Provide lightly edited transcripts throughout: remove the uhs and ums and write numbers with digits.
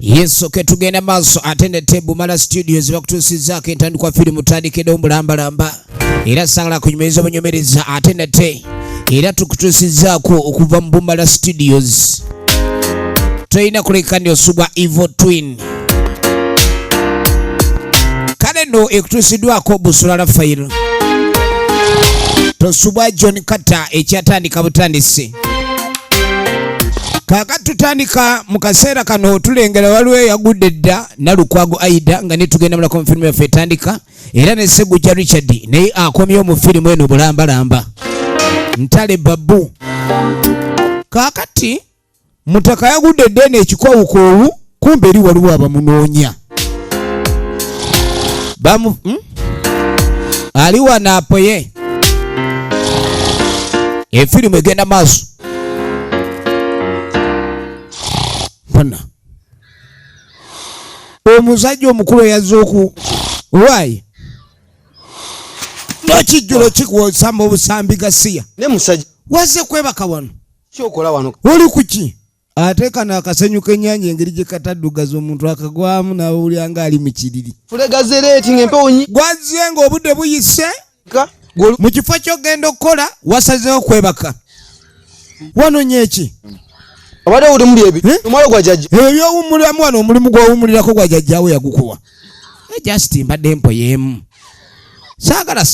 Yesu ketugenda maso atende tebu mala studios bakutusizako entandikwa firimu tutandikira omulambalamba era sangala kunyumiriza obunyomereza atende te era tukutusizako okuva mu Bumala Studios. Toyina kulekani osubwa Evil Twin kale no ekutusiddwako Busula Rafael tosubwa John Carter ekyatandika butandisi. Kakati tutandika mu kaseera kano tulengera waliwo yagudde dda Nalukwago Aida nga netugenda mu konfirmu yaffe etandika era ne Segujja Richard naye akomyewo mu firimu eno bulambalamba Ntale Babu. Kakati mutaka yagudde dda n'ekikowukoowu kumbe eri waliwo abamunoonya ali wanaapoye efirimu egenda maaso. Omuzajja omukulu yazooku wayi nakijjulo kikwosamba obusambi gasiya ne musajja wazze kwebaka wano kyokola wano oli kuki ateeka n'akasennyuka ennyanja engeri gye kataddugaza omuntu akagwamu nawulyanga ali mu kiriri fulegazereti ng'empewo nyi gwazze ng'obudde buyise mu kifo ky'ogenda okukola wasazeewo kwebaka wanonya eki abadde uli muli ebi omwalo gwa jjajja ebyowummuliramu wano omulimu gw'owummulirako gwa jjajjaawe yagukuwa just mbadde mpo yeemu saagala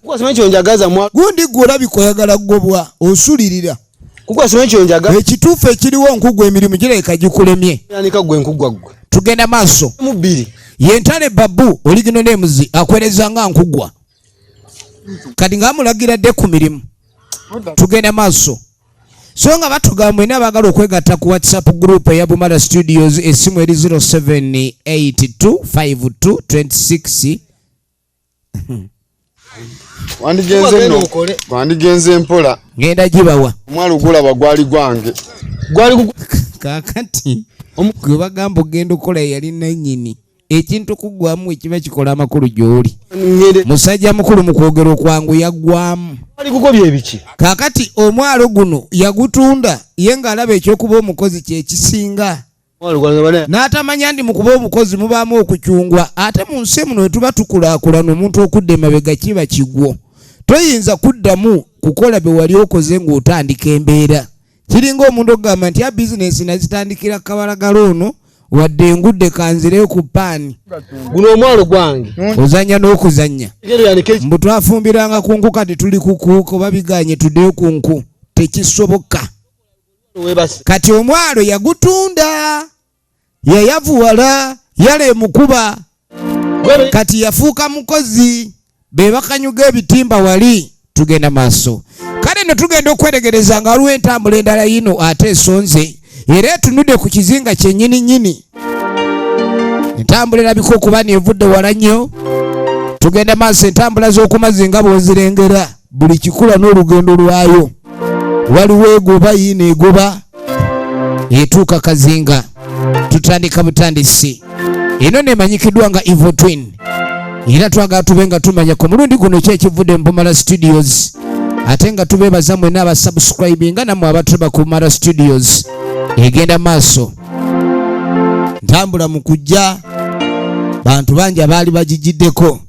kukwasima ekyo njagaza mwa gundi gwe olabika oyagala ggobwa osulirira kukwasima ekyo njagaza ekituufu ekiriwo nkugwa emirimu girabika gikulemye yanika gwe nkugwa gwe tugenda maaso mu bbiri ye Ntale Babu oligino nemuzi akwereza nga nkugwa kati ng'amulagira dde ku mirimu tugenda maaso. So nga batugamba mwena abagala okwegatta ku WhatsApp group ya Bumala Studios esimu eri 07825226 wandigenze mpola ngenda gibawa omwalo gulaba gwali gwange kakati gwe bagamba ogenda okola yali nannyini ekintu kugwamu ekiba kikola amakulu gy'oli musajja mukulu mu kwogera okwangu yaggwamu kakati omwalo guno yagutunda ye ng'alaba ekyokuba omukozi kyekisinga n'atamanya ndi mu kuba omukozi mubaamu okukyungwa ate mu nsi muno we tuba tukulaakulana omuntu okudda emabega kiba kigwo toyinza kuddamu kukola bye wali okoze ng'otandika embeera kiringa omuntu okugamba nti ya bizinesi nazitandikira kabalagala ono wadde engudde kanzireyo ku paani guno omwalo gwange ozanya n'okuzanya mbu twafumbiranga ku nku kati tuli ku kuuko babiganye tuddeyo ku nku tekisoboka kati omwalo yagutunda yayavuwala yalemukuba kati yafuuka mukozi be bakanyuga ebitimba wali tugenda maaso. Kale no tugenda okweregereza nga waliwo entambula endala yino ate esonze era etunudde ku kizinga kyennyini entambula erabika okuba nevudde wala nnyo. Tugenda maaso entambula z'okumazi nga bw'ozirengera buli kikula n'olugendo lwayo waliwo egoba yiino egoba etuuka kazinga tutandika butandisi eno nemanyikiddwa nga Evil Twin era twagala tube nga tumanya ku mulundi guno kyekivudde mu Bumala Studios ate nga tubeebaza mwena abasubscribinga nammwe abatuba ku Bumala Studios egenda maaso. Ntambula mu kujja bantu bangi abaali bagigiddeko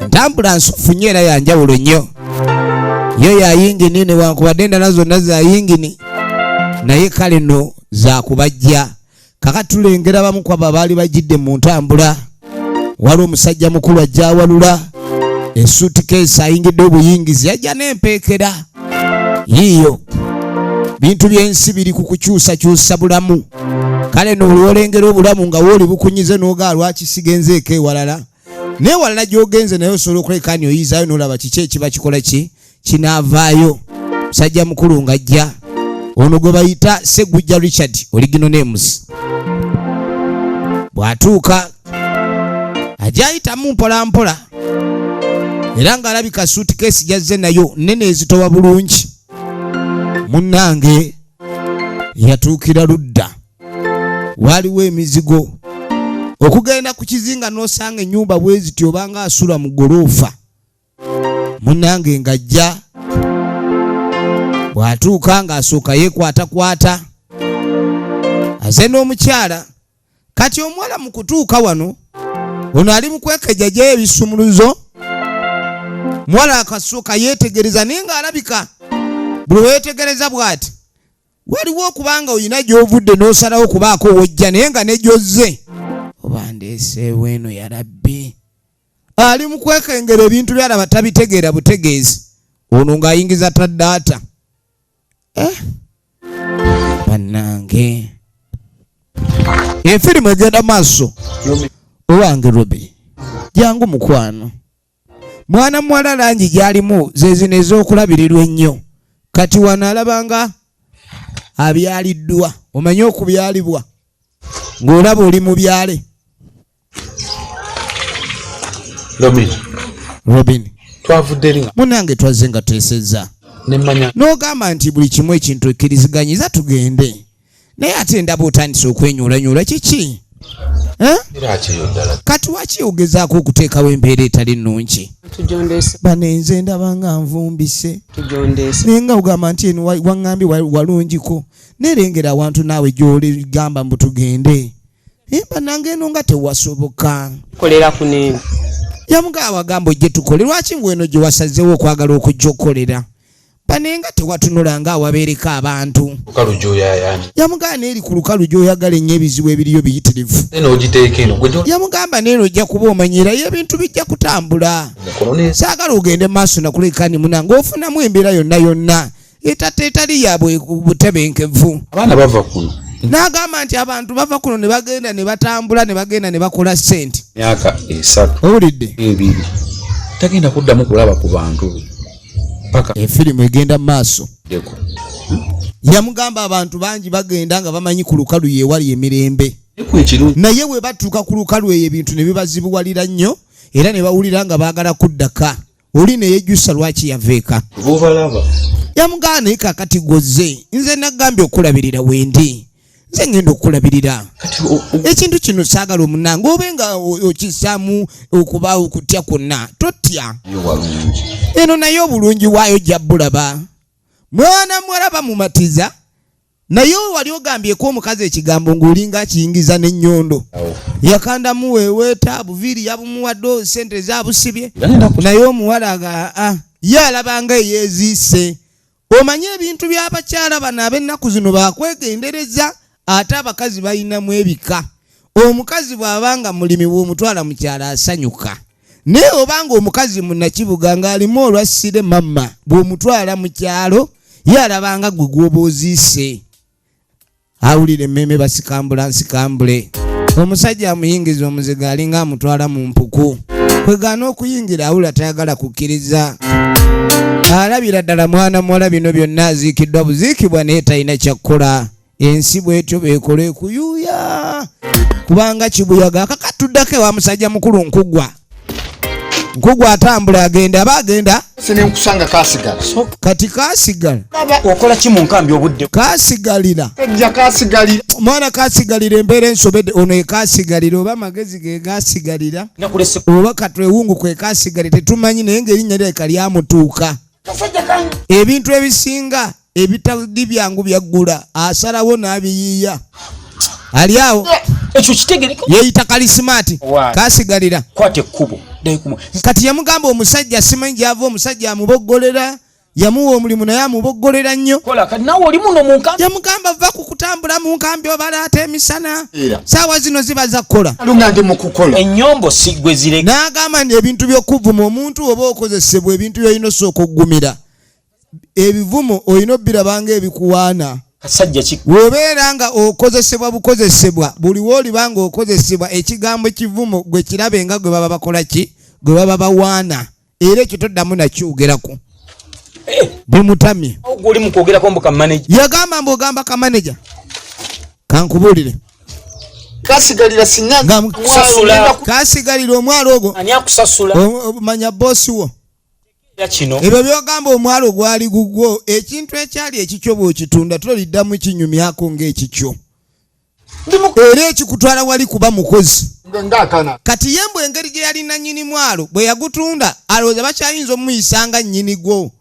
ntambula nsufunye era yanjawulo nnyo yo yayingini newankubadde endala zonna zayingini naye kale no zakubajja kakati tulengera bamu kwabo abaali bagidde mu ntambula waliwo omusajja mukulu ajja awalula esuutikesi ayingidde obuyingizi yajja n'empeekera yiiyo bintu by'ensi biri ku kukyusakyusa bulamu kale n'olwolengera obulamu nga wooli bukunyize n'ogaa lwaki sigenzeeko ewalala n'ewalala gy'ogenze naye osobola okulekani oyizaayo n'olaba kiki ekiba kikola ki kinaavaayo. Musajja mukulu ng'ajja ono gwe bayita Segujja Richard Original Names bw'atuuka ajja ayitamu mpolampola era ng'alabika suutikesi gyazze nayo nnene ezitowa bulungi. Munnange yatuukira ludda waliwo emizigo okugenda ku kizinga n'osanga ennyumba bwe ziti obanga asula mu goloofa. Munnange ng'ajja bw'atuuka ng'asooka yeekwatakwata aze n'omukyala Kati omuwala mu kutuuka wano ono ali mu kwekejja ebisumuluzo. Muwala akasooka yeetegereza naye ng'alabika buli weetegereza bw'ati waliwo okubanga oyina gy'ovudde n'osalawo okubaako wojja naye nga ne gy'ozze oba ndeeseewo eno ya Rabbi. Ali mu kwekengera ebintu by'alaba tabitegeera butegeezi. Ono ng'ayingiza ta data. Bannange efirimu egenda maaso. Owange Robi jangu mukwano. Mwana muwala langi gy'alimu ze zino ez'okulabirirwa ennyo. Kati wano alabanga abyaliddwa. Omanye okubyalibwa ng'olaba oli mu byale. Robin twavudde ringa munange twazze nga twesezza nemmanya n'ogamba nti buli kimu ekintu ekkiriziganyiza tugende naye ate ndaba otandise okwenyuulanyuula kiki? Kati waki ogezaako okuteekawo embeera etali nnungi? Bano nze ndaba nga nvumbise naye nga ogamba nti eno waŋŋambye walungiko nerengera awantu naawe gy'oligamba mbu tugende. Bannange eno nga tewasoboka. Kolera kunene. Yamugamba wagamba ojje tukole. Lwaki ngweno gye wasazeewo okwagala okujja okukolera? Banenga tewatunula nga awabeereko abantu. lukalu gy'oyayani. Yamugamba neeri ku lukalu gy'oyagala ennyo ebizibu ebiriyo biyitirivu. Neno ogiteeka eno. Yamugamba neeno ojja kuba omanyirayo ebintu bijja kutambula. Saagala ogende maaso nakulekani munange ofunamu embeera yonna yonna etali yabwe butebenkevu. Abaana bava kuno. N'agamba nti abantu bava kuno ne bagenda ne batambula ne bagenda ne bakola ssente. Myaka 3. Owulidde? 2. Tagenda kuddamu kulaba ku bantu. Paka efirimu egenda maaso. Yamugamba abantu bangi bagenda nga bamanyi ku lukalu yeewali emirembe. Naye we batuuka ku lukalu eyo ebintu ne bibazibuwalira nnyo era ne bawulira nga baagala kuddaka. Oli ne yejjusa lwaki yaveeka. Yamugamba naye kaakati gozze nze nagambye okulabirira wendi. Nze ngenda okulabirira ekintu kino saagala omunange obe nga okisaamu okuba okutya kwonna totya. Eno naye obulungi waayo jja bulaba. Mwana muwala bamumatiza naye wali ogambyeko omukazi ekigambo ng'olinga akiyingiza n'ennyondo. Yakandamu weeweeta buviiri yabumuwadde sente zabusibye naye omuwala ye alabanga eyeeziise. Omanye ebintu by'abakyala bano ab'ennaku zino bakwegendereza. Ate abakazi balinamu ebika. Omukazi bw'abanga mulimi bw'omutwala mu kyalo asanyuka. Naye obanga omukazi munnakibuga ng'alimu olwassire mama bw'omutwala mu kyalo ye alabanga gwe gw'oba oziise. Awulire emmeme basikambula nsikambule. Omusajja amuyingiza omuziga alinga amutwala mu mpuku. Kwegaana okuyingira awula tayagala kukkiriza. Alabira ddala mwana muwala bino byonna aziikiddwa buziikibwa naye talina kyakkola. Ensi bwetyo beekola ekuyuuya kubanga kibuyaga kakatuddako ewa musajja mukulu nkugwa atambula agenda aba agenda sinenkusanga kasigala kati kasigala Okola ki mu nkambi obudde? Kasigalira ejja kasigalira omwana kasigalira embeera ensobedde ono ekasigalira oba amagezi ge gasigalira Nakulese oba katwewungu kwe kasigalira tetumanyi naye ng'erinnya lyeka lyamutuuka. Ebintu ebisinga ebitali byangu byaggula asalawo n'abiyiiya. Ali awo ekyo kitegereko yeeyita kalisimaati kasigalira kwate ekkubo. kati yamugamba omusajja simanyi gy'ava omusajja amuboggolera yamuwa omulimu naye amuboggolera nnyo. Kola kati naawe oli muno mu nkambi. Yamugamba va ku kutambula mu nkambi obalaata emisana saawa zino ziba za kukola. alungange mu kukola Ennyombo si gwe zireka. N'agamba nti ebintu by'okuvuma omuntu oba okozesebwa ebintu by'olina osooka oggumira. Ebivumo olina obbirabanga ebikuwaana. Kasajja ki Wobeera nga okozesebwa bukozesebwa buli woolibanga okozesebwa ekigambo ekivumo gwe kirabe nga gwe baba bakola ki gwe baba bawaana era ekyo toddamu nakyogerako. Bimutamye. Oli mu kwogerako mbu ka manager. Yagamba mbu ogamba ka manager. Kankubuulire. kasigalira sinyaga Kusasula. Kasigalira omwalo ogwo. Ani akusasula? Manya bosi wo. Ya kino. Ebyo byogamba omwalo gwali gugwo ekintu ekyali ekikyo bw'okitunda toliddamu kinyumyako ng'ekikyo. Era ekikutwala wali kuba mukozi. ngakana Kati ye mbwe engeri gye yali nannyini mwalo bwe yagutunda alowooza bakyayinza omuyisanga nnyini gwo.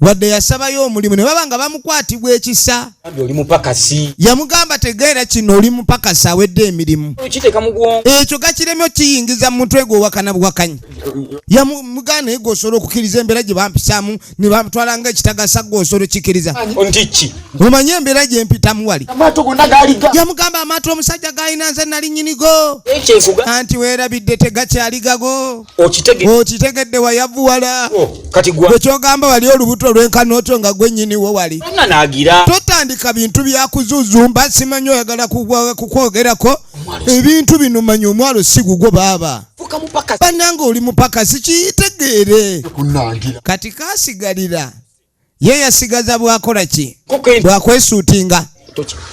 wadde yasabayo omulimu ne baba nga bamukwatibwa ekisa. Oli mupakasi. Yamugamba tegeera kino oli mupakasi awedde emirimu. Okiteeka mu bwongo. Ekyo gakiremye okiyingiza mu mutwe gwe owakana buwakanyi. Yamugana ego osobola okukkiriza embeera gye bampisaamu ne bamutwala ng'ekitagasa gwe osobola okkiriza. Onti ki? Omanyi embeera gye mpitamu wali. Amaato gonna gaaliga. Yamugamba amaato omusajja gaalina nze nali nnyinigo. Ekyefuga. Anti weerabidde tegakyaligago. Okitegedde wayavuwala. Kati gwa. Bwe kyogamba wali olubuto lw'enkanooto nga gwe nnyiniwo wali. Naagira. Totandika bintu byakuzuzumba simanyi oyagala kukwogerako. Ebintu bino manyi omwalo si gugwo baaba. Bannanga oli mupakasi kiyitegeere. Kati kaasigalira. Ye yasigaza bwakola ki? Bwakwesuutinga.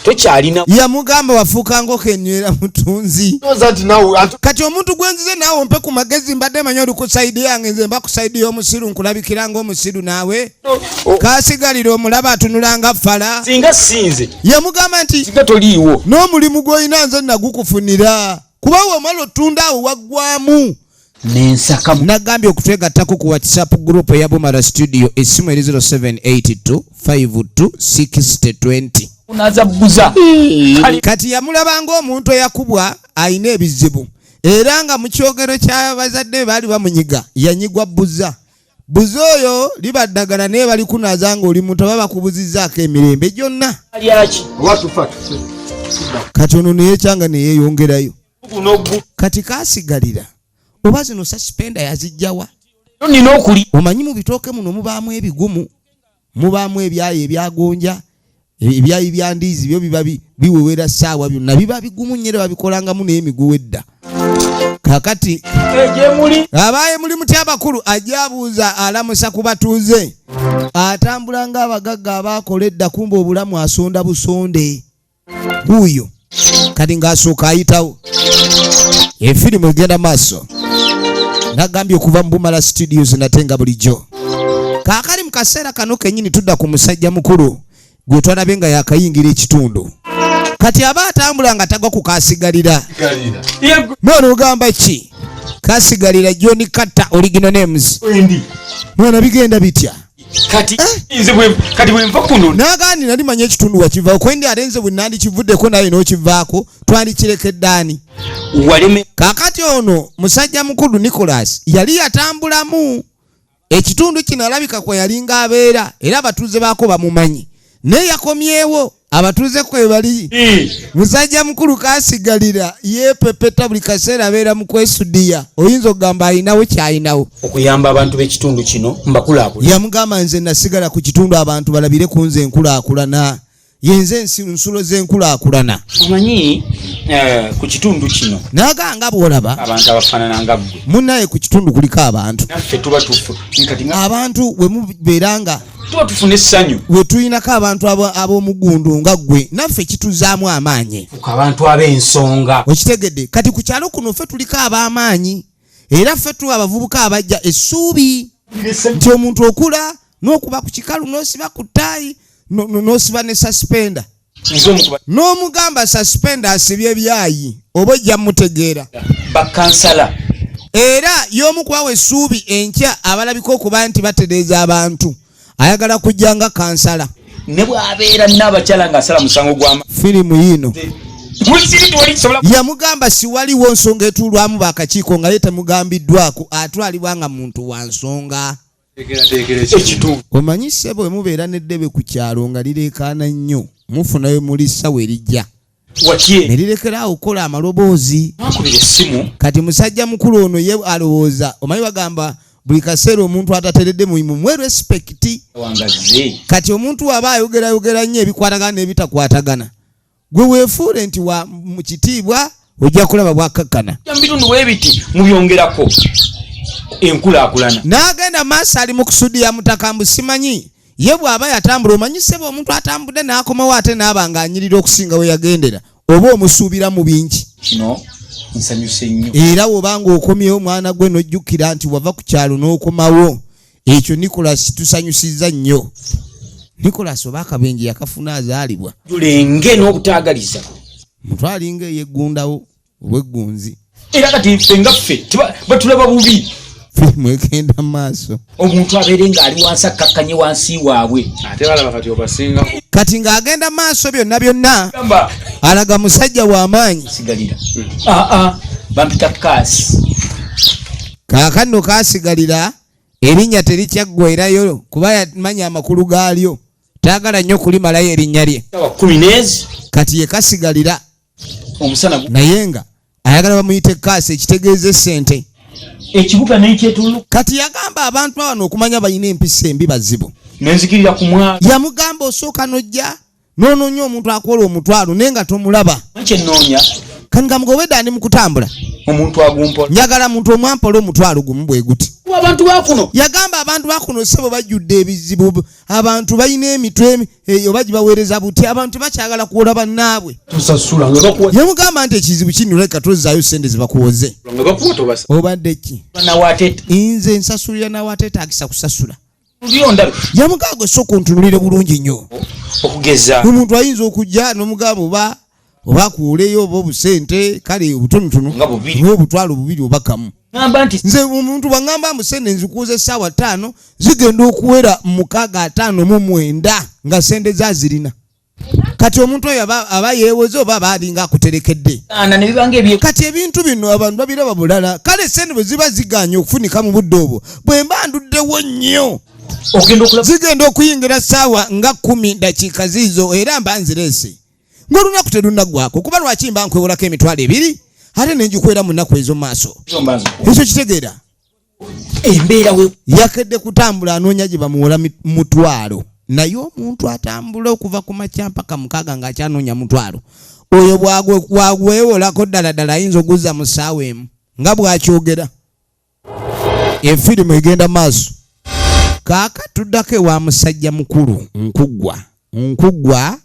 Tokyalina. Yamugamba wafuuka ng'okenywera mutunzi. Kati omuntu gwenzize naawe ompe ku magezi mbadde manyi oli ku sayidi yange nze mba ku sayidi y'omusiru nkulabikira ng'omusiru naawe. Kaasigalira omulaba atunula nga ffala. Singa sinze. Yamugamba nti singa toliiwo. N'omulimu gw'olina nze nagukufunira. Kuba wamala otunda awo waggwamu. Nensakamu. Nagambye okutwegattako ku WhatsApp group eya Bumala Studio essimu eri 0782 52 6020. Unazabuza. Kati yamulaba ng'omuntu eyakubwa ayina ebizibu. Era nga mu kyogero ky'abazadde baali bamunyiga yanyigwa bbuza. Bbuza oyo libaddagala naye bali kunaza ng'oli muntu aba bakubuzizzaako emirembe gyonna. Kati ono neyekyanga ne yeeyongerayo. Kati kaasigalira. Oba zino suspender yazijjawa. Nina okuli. Omanyi mu bitooke muno mubaamu ebigumu. Mubaamu ebyayi ebyagonja. Ebyayi bya ndiizi byo biba biwewera ssaawa byonna biba bigumu nnyo babikolangamu n'emiguwa edda. Kakati abaaye muli muti abakulu ajja abuuza alamusa ku batuuze. Atambula ng'abagagga abaakola edda kumba obulamu asonda busonde. Buuyo kati ng'asooka ayitawo. Efirimu egenda maaso. Nagambye okuva mu Bumala Studios natenga bulijjo. Kaakali mu kaseera kano kennyini tudda ku musajja mukulu gwe twalabe nga yakayingira ekitundu. Kati aba atambula nga tagwa ku kaasigalira. Mwana ogamba ki? Kaasigalira John Carter original names. Mwana bigenda bitya? Kati bwe nva kuno. Nagandi nali manya ekitundu wakivaako. Kwendi alenze bwe nandi kivuddeko naye n'okivaako twandikirekeddaani. Waleme. Kaakati ono musajja mukulu Nicholas yali yatambulamu. Ekitundu kino alabika kwe yalinga abeera era abatuuze baako bamumanyi. Ne yakomyewo abatuuze kwe bali. Musajja mukulu kaasigalira yeepepeta buli kaseera abeera mu kwesudiya. Oyinza okugamba ayinawo kyayinawo. Okuyamba abantu b'ekitundu kino mbakulaakulana. Yamugamba nze nasigala ku kitundu abantu balabire ku nze enkulaakulana. Yenze nsulo z'enkulaakulana. Omanyi ku kitundu kino. Naaganga bw'olaba. Abantu abafaanana nga ggwe. Munnaye ku kitundu kuliko abantu. Naffe tuba tufu. Abantu we mubeeranga. Tuba tufuna essanyu. We tulinako abantu ab'omugundu nga ggwe naffe kituzaamu amaanyi. Abantu ab'ensonga. Okitegedde kati ku kyalo kuno ffe tuliko ab'amaanyi era ffe tuwa abavubuka abajja essuubi nti omuntu okula n'okuba ku kikalu n'osiba ku ttaayi n'osiba ne suspender. N'omugamba suspender asibye ebyayi oba ojja mutegeera. Bakansala. Era y'omu kubawa essuubi enkya abalabika okuba nti batereeza abantu. Ayagala kujja nga kansala. Ne bw'abeera n'abakyala ng'asala musango gw'ama. Firimu yino. Yamugamba siwaliwo nsonga etuulwamu bakakiiko nga ye temugambiddwako atwalibwa nga muntu wa nsonga. Omanyi ssebo bwe mubeera n'eddebe ku kyalo nga lireekaana nnyo mufunayo muli ssawa erijja. Ne lirekeraawo okukola amaloboozi. Kati musajja mukulu ono ye alowooza omanyi bagamba buli kaseera omuntu atateredde mulimu mwe respect. Kati omuntu waba ayogera nnyo ebikwatagana n'ebitakwatagana. Gwe weefuule nti wa mu kitiibwa ojja kulaba bwakakkana. Bitundu weebiti mubyongerako enkulaakulana. N'agenda maaso ali mu kusudiya mutaka mbu simanyi ye bw'aba yatambula omanyi ssebo omuntu atambudde n'akomawo ate n'aba ng'anyirira okusinga we yagendera oba omusuubira mu bingi. Kino nsanyuse nnyo. Era wobanga okomyewo omwana gwe n'ojjukira nti wava ku kyalo n'okomawo ekyo Nicholas tusanyusizza nnyo. Nicholas oba akabenje yakafuna azaalibwa. Julenge n'obutaagaliza. Mutwalinga eyeggundawo obweggunzi. Era kati ffe nga ffe batulaba bubi. firimu egenda maaso. Omuntu abeere ng'ali wansi akkakkanye wansi waabwe. Ate balaba kati obasinga. Kati ng'agenda maaso byonna alaga musajja w'amaanyi. Sigalira. Bampita Kaasi. Kaakano kaasigalira erinnya terikyaggwerayo kuba yamanya amakulu gaalyo. Taagala nnyo kulimalayo erinnya lye. Kati ye kasigalira. Omusana naye nga ayagala bamuyite Kaasi ekitegeeza ssente. Ekibuga n'ekyetulu. Kati yagamba abantu abano okumanya balina empisa embi bazibu. Nenzikirira ku mwalo. Yamugamba osooka nojja n'onoonya omuntu akola omutwalo naye nga tomulaba. Kyennoonya. Kani gamugobedde ani mu kutambula? Omuntu agumpola. Njagala muntu omwampola omutwalo gumu bwe guti. Abantu bakuno. Yagamba abantu bakuno sebo bajjudde ebizibu. Abantu balina emitwe oba gibaweereza buti. Abantu bakyagala kuwola bannaabwe. Tusasula nga bakuwa. Yamugamba nti ekizibu kino leka tozaayo ssente ze bakuwoze. Nga bakuwa tobasa. Obadde ki? Nawaateta. Nze nsasulira nawaateta akisa kusasula. Ndionda. Yamugamba osooka ontunulire bulungi nnyo. Okugeza. Omuntu ayinza okujja n'omugamba oba kuuleyo oba obusente kale obutonotono obutwalo bubiri oba kamu. Nze omuntu bw'angamba musente nzikuuza essaawa 5 zigenda okuwera 659 nga sente zazirina. Kati omuntu oyo aba yeewoze oba abalinga akuterekedde. Kati ebintu bino abantu babiraba bulala. Kale sente bwe ziba ziganye okufunika mu budde obwo bwe mba nduddewo nnyo zigenda okuyingira ssaawa nga 10 dakiika ziizo era mba nzireese. Ng'olunaku terunnagwako kuba lwaki mba nkwewolako emitwalo 2 ate ne ngikwera mu nnaku ezo maaso. Ekyo kitegeera. Embeera we yakedde kutambula anoonya gye bamuwola mutwalo. Naye omuntu atambula okuva ku makya mpaka 6 ng'akyanoonya mutwalo. Oyo bwagwewolako ddala ayinza oguzza mu ssaawa emu nga bw'akyogera. Efirimu egenda maaso. Kaakatuddako ewa musajja mukulu Nkuggwa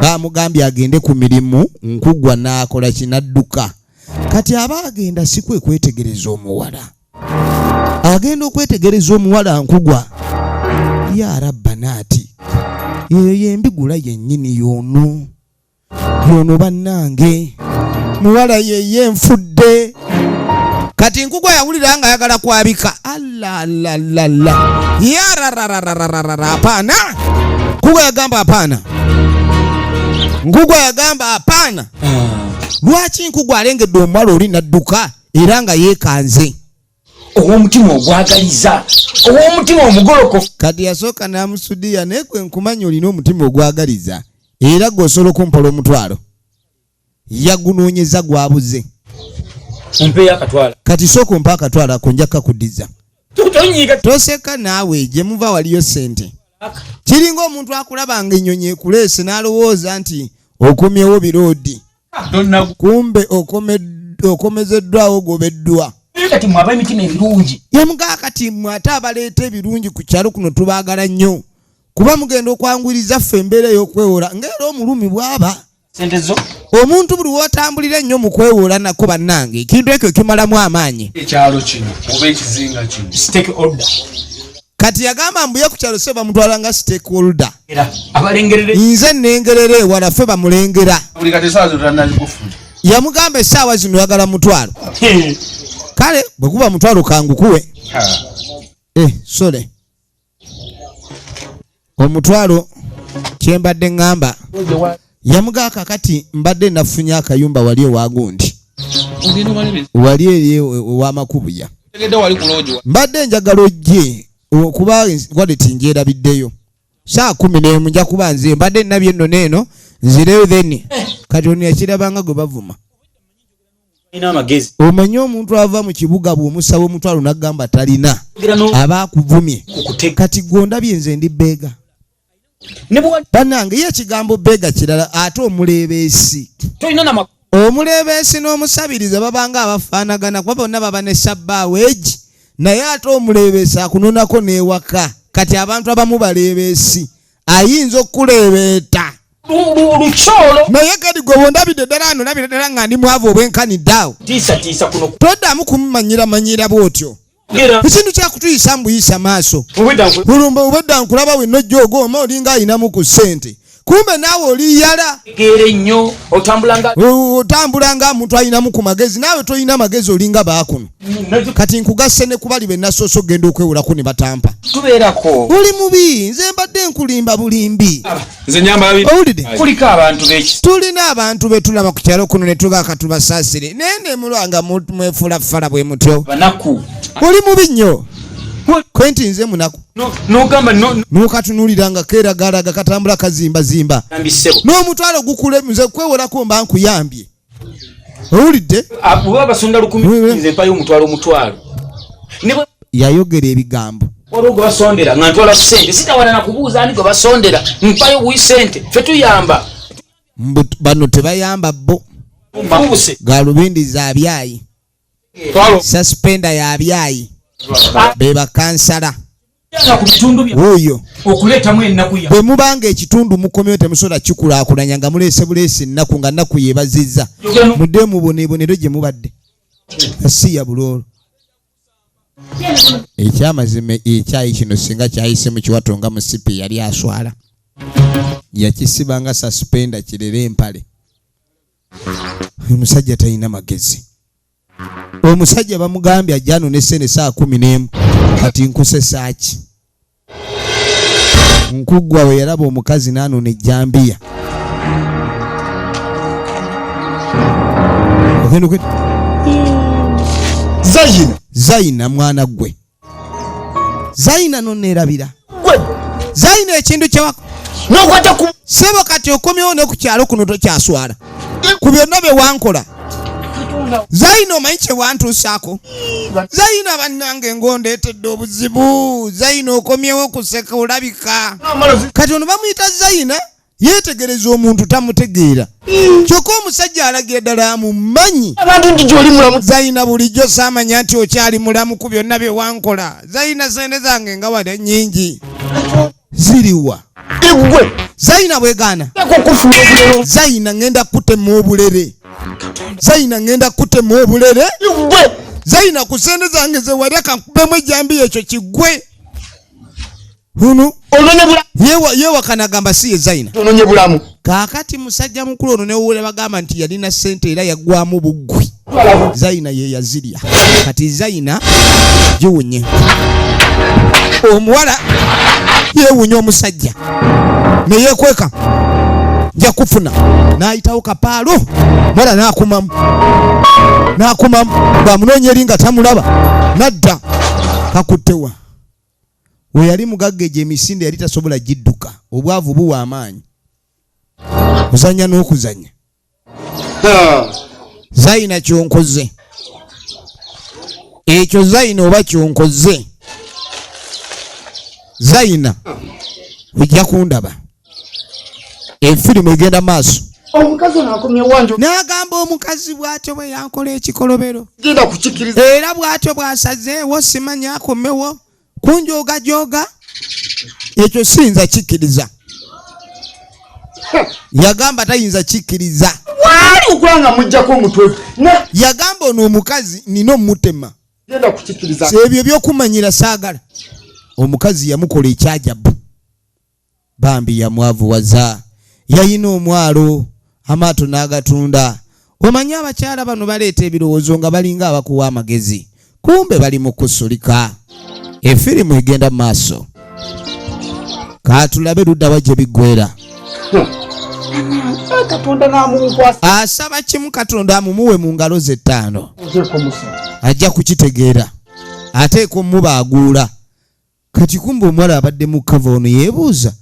bamugambye agende ku mirimu. Nkuggwa n'akola kinadduka. Kati aba agenda si kwe kwetegereza omuwala. Agenda okwetegereza omuwala Nkuggwa. Ya Rabbanaati. Eyo yembigula yennyini yono bannange. Muwala ye nfudde. Kati Nkuggwa yawulira nga ayagala kwabika. Allah. Ya rararararara hapana. Nkuggwa yagamba hapana. Nkuggwa yagamba hapana. Lwaki Nkuggwa alengedde omuwala oli nadduka era nga yeekanze? Ow'omutima ogwagaliza. Ow'omutima omugolokofu. Kati yasooka n'amusudiya naye gwe nkumanya olina omutima ogwagaliza era gw'osobola okumpola omutwalo. Yagunoonyeza gwabuze. Ompeeyo akatwala. Kati sooka ompa akatwala ako nja kakuddiza. Toseka naawe gye muva waliyo ssente. Kiringa omuntu akulabanga ennyonyi ekuleese n'alowooza nti okomyewo biroodi. Kumbe okomezeddwawo gobeddwa. Kati mwaba emitima ebirungi. Yamugaa kati mmwe ate abaleeta ebirungi ku kyalo kuno tubaagala nnyo. Kuba mugenda okwanguyiriza ffe embeera ey'okwewola ng'era omulumi bw'aba. Sente zo. Omuntu buli w'otambulira nnyo mu kwewola nako bannange ekintu ekyo kimalamu amaanyi. Ekyalo kino oba ekizinga kino. Stakeholder. Kati yagamba mbuye ku kyalo se bamutwala nga stakeholder. Abalengerere. Nze nnengerere ewala ffe bamulengera. Buli kati essaawa zo tannazikufuna. Yamugamba essaawa zino yagala mutwalo. Kale bwe kuba mutwalo kangukuwe. Sole. Omutwalo kyembadde ngamba. Yamugaa kakati mbadde nafunye akayumba wali ewagundi. Wali eri ow'amakubuya. Mbadde njagala ojje kuba wadde njerabiddeyo. Saa 10 nja kuba nze mbadde nabye nno neeno nzireyo then. Kati ono yakirabanga gwe bavuma. Omanyi omuntu ava mu kibuga bw'omusaba omutwalo n'agamba talina aba akuvumye. Kati gondabye nze ndi beega. Bannange ye ekigambo beega kirala ate omuleebeesi. Omuleebeesi n'omusabiriza babanga abafaanagana kuba bonna baba ne sabbaaweegi naye ate omuleebeesi akunonako n'ewaka. Kati abantu abamu baleebeesi ayinza okuleebeeta. Naye kati gwe bondabidde ddala ano nabira ddala nga ndi mwavu obwenkanidde awo. Toddamu kumumanyira bw'otyo. Ekintu kyakutuyisa mbuyisa maaso. Obwedda nkulaba we nojja ogooma olinga ayinamu ku ssente. kumbe nawe oli yala gere nnyo otambulanga muntu alinamu ku magezi nawe toyina magezi olinga baakuno kati nkugasse ne kubali be nasooso genda okwewulako ne batampa tubeerako oli mubi nze mbadde nkulimba bulimbi nze nyambala owulidde kuliko abantu b'ekisi tulina abantu betulaba ku kyalo kuno ne tugaaka tubasaasire naye ne mulwanga mwefulafala bwe mutyo banaku oli mubi nnyo kwenti nze munaku n'ogamba n'okatunuulira nga keeragalaga katambula kazimbazimba n'omutwalo gukule nze kwewolako mba nkuyambye owulidde bwe basonda 10 nze mpayo omutwalo yayogera ebigambo waliwo gwe basondera nga ntwala ku ssente sitawana na kubuuza ani gwe basondera mpayo buyi ssente ffe tuyamba bano tebayamba bo galubindi za byayi suspenda ya byayi beba kansala oyo okuleetamu ennaku ya bwe mubanga ekitundu mukomyewo temusobola kikulaakulanya nga muleese buleesi ennaku nga nnaku yeebazizza mudde muboneebonero gye mubadde asiya buloolo ekyamazima ekyayi kino singa kyayise mu kiwato nga musipi yali aswala yakisibanga suspenda kirere empale omusajja talina magezi omusajja bamugambye ajjano ne sene saa 11 kati nkusesa ki nkuggwa we yalaba omukazi naano ne jambiya Zaina mwana gwe Zaina noneerabira Zaina ekintu kyewako n'okwata ku sebo kati okomyewo ne ku kyalo kuno tokyaswala ku byonna bye wankola Zaina omanyi kye wantuusaako Zaina bannange ngondeetedde obuzibu Zaina okomyewo kuseka olabika kati ono bamuyita Zaina yeetegereza omuntu tamutegeera kyokka omusajja alagira ddala amumanyi abantu nti gy'oli mulamu Zaina bulijjo saamanya nti okyali mulamu ku byonna bye wankola Zaina sente zange nga wada nnyingi ziriwa egwe Zaina bwegaana okufuula obulero Zaina ngenda kutema obulere Zaina ngenda kutema obulere egwe Zaina ku sente zange ze wali akankubemu ejjambi ekyo kiggwe hunu ononye bulamu yeewakana gamba si ye Zaina ononye bulamu kaakati musajja mukulu ono newuule bagamba nti yalina sente era yaggwamu buggwi Zaina ye yazirya kati Zaina giwunye omuwala yeewunya omusajja neyeekweka nja kufuna n'ayitawo kapaalo mwala n'akumamu bw'amunoonya eri nga tamulaba nadda kakuttewa we yali mugagga egyo emisinde yali tasobola gidduka obwavu buwa amaanyi kuzanya n'okuzanya Zaina kyonkoze ekyo Zaina oba kyonkoze Zaina ojja kundaba efirimu egenda maaso omukazi n'akomye wanjo n'agamba omukazi bw'atyo bwe yankola ekikolobero genda kukikiriza era bw'atyo bw'asazeewo simanya akomewo kunjoogajoga ekyo siyinza kikkiriza yagamba tayinza kikkiriza wali okulanga mujjako omutwe yagamba ono omukazi nina omutema genda kukikiriza ebyo byokumanyira saagala omukazi yamukola ekyajabu bambi yamwavuwaza yayina omwalo amaato n'agatunda omanyi abakyala bano baleeta ebirowoozo nga balinga abakuwa amagezi kumbe bali mu kusulika efirimu egenda maaso katulabe luddawa gye biggwera Katonda n'amunkwasa asaba kimu Katonda amumuwe mu ngalo ze 5 ajja kukitegeera ateeka omubaaguula kati kumbe omuwala abadde mu kava ono yeebuuza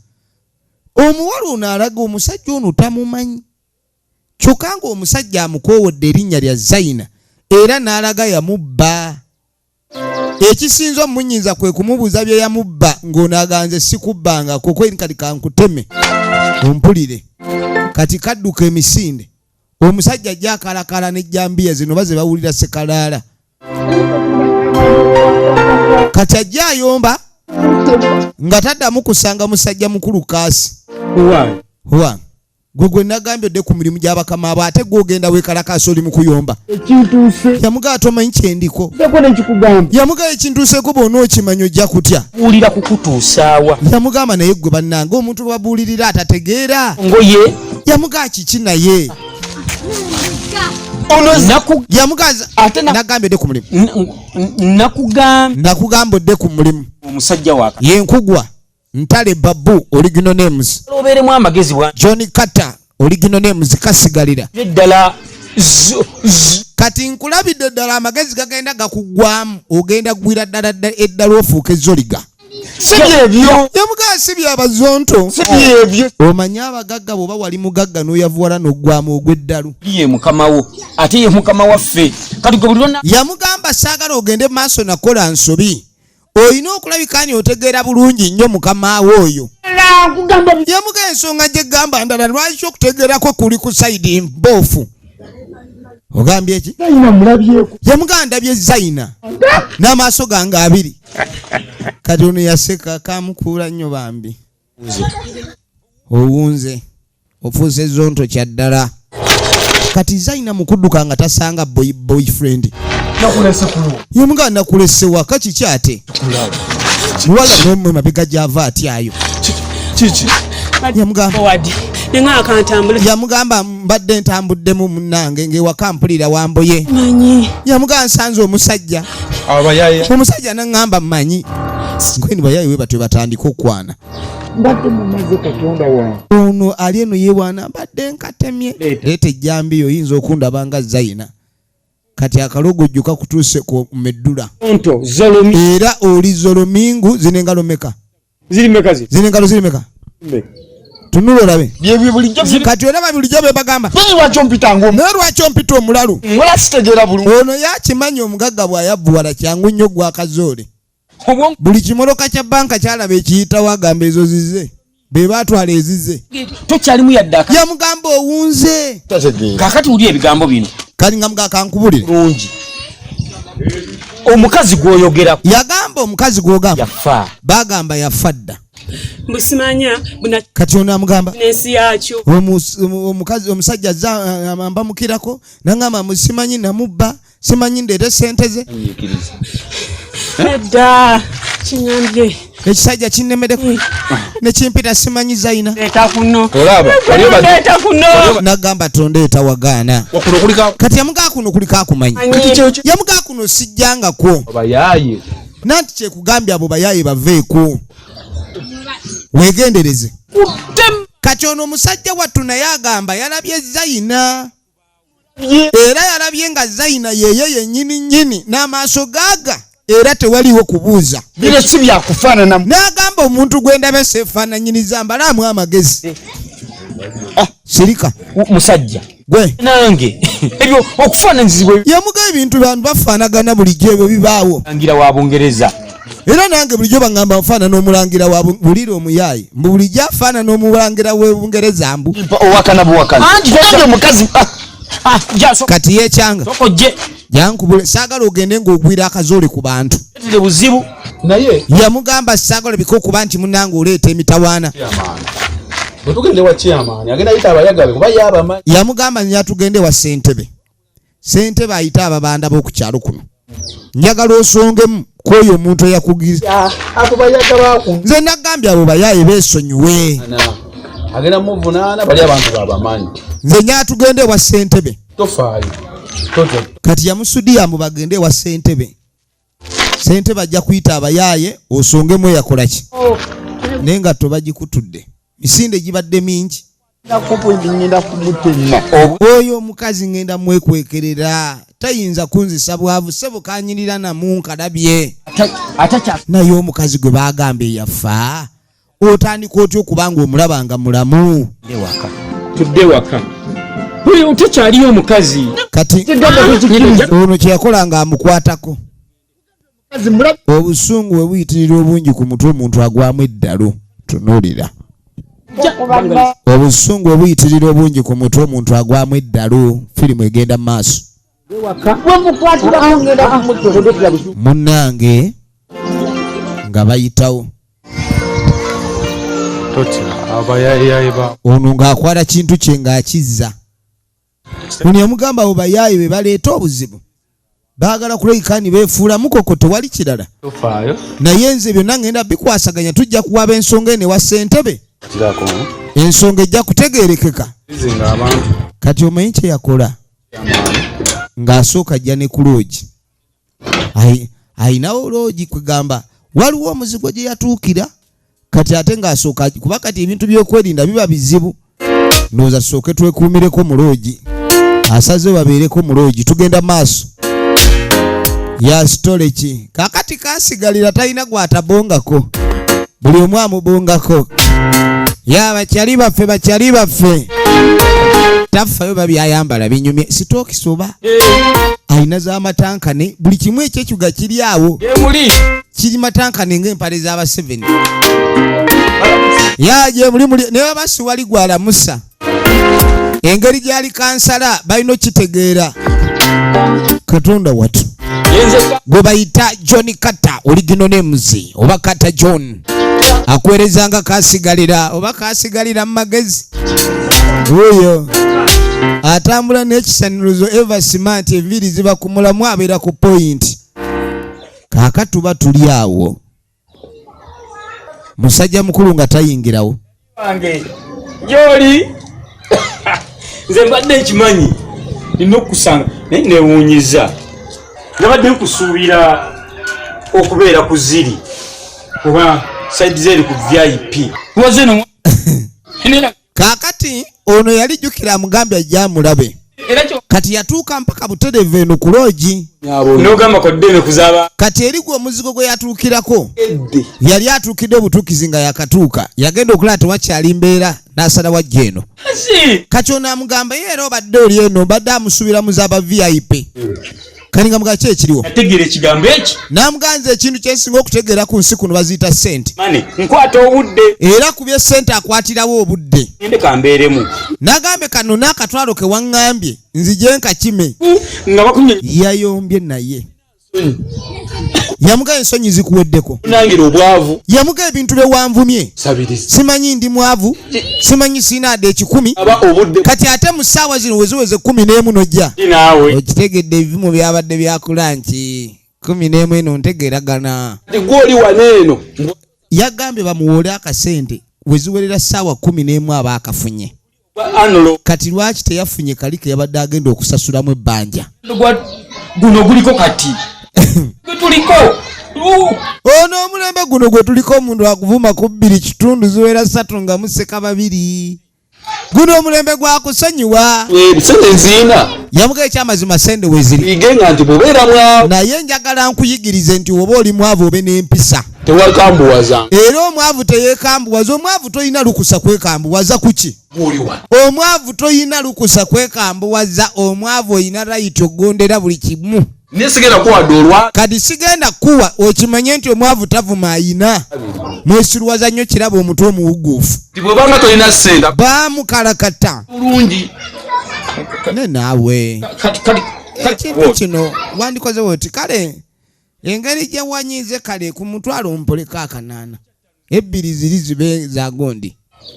omuwala ono alaga omusajja ono tamumanyi kyokka nga omusajja amukoowodde erinnya lya Zaina era n'alaga yamubba ekisinza omunyinza kwe kumubuuza bye yamubba ng'ono aganze sikubbangako kweri kati kankuteme ompulire kati kadduka emisinde omusajja ajja akalakala n'ejjambiya zino baze bawulira sekalaala kati ajja ayomba nga taddamu kusanga musajja mukulu kaasi wa gwe nagambye odde ku mirimu gy'abakama abo ate gwogenda weekalakaasa oli mu kuyomba. Ekintuuse. Yamugaa tomanyi kyendiko. Seko nekikugamba. Yamugaa ekintuuseeko bw'ona okimanya ojja kutya. Buulira kukutuusaawa. Yamugamba naye gwe bannange omuntu bwe babuulirira atategeera. Ngoye. Yamugaa kiki naye. Yamugaza ate nagambye odde ku mulimu. Nakugamba odde ku mulimu. Omusajja waka. Yenkugwa Ntale Babu original names. Obeeremu amagezi bwa Johnny Carter original names kasigalira. Eddala kati nkulabidde ddala amagezi gagenda gakuggwamu ogenda gwira ddala eddala ofuuka ezzoliga. Sibyebyo. Yamugaa si byabazonto. Sibyebyo. Omanyi abagagga bw'oba wali mugagga n'oyavuwala n'oggwamu ogw'eddalu. Ye mukama wo ate ye mukama waffe kati gwe bulirona. Yamugamba saagala ogende maaso nakola nsobi. Oyina okulabika ni otegeera bulungi nnyo mukama wo oyo. Yamugaa ensonga gye gamba ndala lwaki okutegeerako kuli ku sayidi mboofu. Ogambye ki? Zaina mulabyeko. Yamugaa ndabye Zaina n'amaaso gange abiri. Kati ono yaseka kamukuula nnyo bambi. Owunze ofuuse zonto kya ddala. Kati Zaina mukudduka nga tasanga boyfriend. Nakulese kulu. Yamugaa nakulese waka kiki ate? Muwala n'omwe mabega gy'ava atyayo. Kiki? Yamugamba mbadde ntambuddemu munnange ng'ewaka mpulira Wamboye. Yamugaa nsanze omusajja. Abayaya. Omusajja n'aŋŋamba mmanyi. Nkweni bayaye we batwe batandika okwana. Mbadde mumaze Katonda wange. Ono ali eno yeewaana mbadde nkatemye. Leeta ejjambi yo oyinza okundaba nga Zaina. Kati akalogojjo kakutuuse ku meddula. Onto zolomi. Era oli zolomingu zino engalo meka. Ziri meka zi. Zino engalo ziri meka. Tunula olabe. Byebyo bulijjo. Kati olaba bulijjo be bagamba. Lwaki ompita ng'omu? Naye lwaki ompita omulalu? Wala sitegeera bulungi. Ono yakimanyi omugagga bw'ayabbuwala kyangu nnyo gwa kazoole. Buli kimoloka kya banka kyalaba ekiyitawo agamba ezo zize. Be baatwala ezize. Tokyalimu yadde aka. Yamugamba owunze. Kaakati wuli ebigambo bino. Kali nga mugaa kankubulire. Bulungi. Omukazi gw'oyogera. Yagamba omukazi gw'ogamba. Yafa. Bagamba yafa dda. Busimanya buna Kati ono amugamba. Nensi yakyo. Omukazi omusajja ambamukirako nangamba musimanyi namubba simanyi ndeete ssente ze. Edda kinyambye. Ekisajja kinnemedeko ne kimpita simanyi Zaina. Leeta kuno. Olaba. Leeta kuno. Nagamba tondeeta wagaana. Okuno kulika. Kati yamugaa kuno kuliko akumanyi. Yamugaa kuno sijjangako. Abayaye. Nanti kyekugambye abo bayaye baveeko. Weegendereze. Kati ono omusajja wattu naye agamba yalabye Zaina. Era yalabye nga Zaina yeeye yennyini nnyini n'amaaso gaaga. Era tewaliwo kubuuza. Bino si byakufaanana. N'agamba omuntu gwe ndabe seefaananyiriza mbalaamu amagezi. Sirika. Musajja. Gwe. Nange. Ebyo okufaananyizibwa. Yamuga ebintu bantu bafaanagana bulijjo ebyo bibaawo. Langira wa Bungereza. Era nange bulijjo baŋŋamba nfaanana n'omulangira wa bulira omuyaayi. Mbu bulijjo afaanana n'omulangira w'e Bungereza mbu. Owakana buwakana. Anti omukazi. Kati yeekyanga. Sokojje. Yankubule saagala ogende ng'ogwira akazoole ku bantu. Tire buzibu. Naye. Yamugamba saagala biko okuba nti munnange oleeta emitawaana. Bwetugende wa chairman agenda ayita abayagabe kuba yabamanyi. Yamugamba nyatugende wa Ssentebe. Ssentebe ayita ababanda b'oku kyalo kuno. Njagala osongemu kwoyo omuntu eyakugiza. Abo bayaga baku. Nze nagambye abo bayaye beesonyiwe. Agenda muvunaana bali abantu babamanyi. Nze nyatugende wa Ssentebe. Tofaayo. Toto. Kati yamusudiya mu bagende wa Ssentebe. Ssentebe ajja kuyita abayaye osongemu eyakola ki. N'engatto bagikutudde. Misinde gibadde mingi. Ngenda kumutema. Oyo omukazi ngenda mwekwekerera. Tayinza kunzisa bwavu sebo kanyirira namu nkadabye. Atacha. Naye omukazi gwe baagambye yafa. Otandika otya okubanga omulabanga mulamu. Tudde waka. Buli otekyaliyo omukazi. Kati ono kye yakola nga amukwatako. Obusungu bwe buyitirira obungi ku mutwe omuntu agwamu eddalo. Tunuulira. Obusungu bwe buyitirira obungi ku mutwe omuntu agwamu eddalo. Firimu egenda mu maaso. Munnange nga bayitawo. abayayi ba ono ng'akwala kintu kye ng'akizza. Ono yamugamba abo bayayi be baleeta obuzibu. Baagala kuleikani beefuula mukoko tewali kirala. tofaayo Naye nze byonna ngenda bikwasaganya tujja kuwaba ensonga ene wa ssentebe. kirako Ensonga ejja kutegeerekeka. izinga abantu Kati omanyi kye yakola? Ng'asooka ajja ne ku loogi. Ayinawo loogi kwegamba waliwo omuzigo gye yatuukira. Kati ate ng'asooka kuba kati ebintu by'okwerinda biba bizibu. Ndowooza tusooke twekuumireko mu loogi. Asaze babeereko mu loogi tugenda maaso. Ya sitole ki kakati kasigalira talina gwatabongako. Buli omu amubongako. Ya bakyali baffe. Tafayo babyayambala binyumye sitooki soba. Ayina z'amatankane buli kimu ekyekyuga kiri awo. Kiri matankane ng'empale z'aba 7. Ya gye muli naye basi wali gwalamusa. Engeri gyali kansala balina okitegeera. Katonda watu. Gwe bayita John Carter original names oba Carter John. Akwerezanga kasigalira oba kasigalira mu magezi. Oyo atambula n'ekisanirizo Eva Smart eviri ziba ku mulamu abeera ku point. Kaakatuba tuli awo. Musajja mukulu nga tayingirawo. Wange yoli nze mbadde nkimanyi nina okusanga naye neewuunyiza. Nabadde nkusuubira okubeera ku ziri oba side zeri ku VIP. Wazeno Kaakati ono yalijjukira amugambye ajja amulabe. Kati yatuuka mpaka buterevu eno ku loogi. N'ogamba kodde kuzaaba. Kati erigwa omuzigo gwe yatuukirako. Yali atuukidde obutuukizi nga yakatuuka. Yagenda okulaba tewakyali mbeera n'asala wajja eno. Kati ono amugamba ye era obadde oli eno obadde amusuubira mu zaaba VIP. Kani nga mugaa ki ekiriwo? Yategeera ekigambo eki. N'amuganza ekintu kyesinga okutegeera ku nsi kuno baziyita ssente. Mane nkwata obudde. Era ku bye ssente akwatirawo obudde. Ngende kambeeremu. N'agambe kano n'akatwalo ke waŋŋambye nzije nkakime. Nga bakunye. Yayombye naye. Yamuga ensonyi zikuweddeko. Nangira obwavu. Yamuga ebintu bye wanvumye. Sabiriza. Simanyi ndi mwavu. Simanyi sinaade 10. Aba obudde. Kati ate mu ssaawa zino weziweze 11 nojja. Naawe. Okitegedde ebimu byabadde byakula nki 11 eno ntegeeragana. Gwoli waneeno. Yagambye bamuwoole akasente weziwerera ssaawa 11 aba akafunye. Anolo. Kati lwaki teyafunye kali ke yabadde agenda okusasulamu ebbanja? Guno guliko kati. Tuliko. Ono omulembe guno gwe tuliko omuntu akuvuma ku 2 kitundu ziwera 3 nga museka 2. Guno omulembe gwakusonyiwa. sente nziina Yamuga ekyamazima sende weziri. igenga nti bwobeera mwavu Naye njagala nkuyigirize nti oba oli mwavu obe n'empisa. tewakambuwaza Era omwavu teyeekambuwaza. Omwavu toyina lukusa kwekambuwaza kuki? Omwavu toyina lukusa kwekambuwaza. Omwavu oyina right ogondera buli kimu. nesigenda kuwadde olwa Kati sigenda kuwa okimanye nti omwavu tavuma ayina. Mwesiruwaza nnyo kiraba omutwe omuwuguufu. bwebanga tolina ssente Baamukalakata. bulungi Ne naawe. Kati. Ekintu kino wandikoze woti kale engeri gye wanyize kale ku mutwalo mpoleka akanaana. 2 ziri zibe za gondi.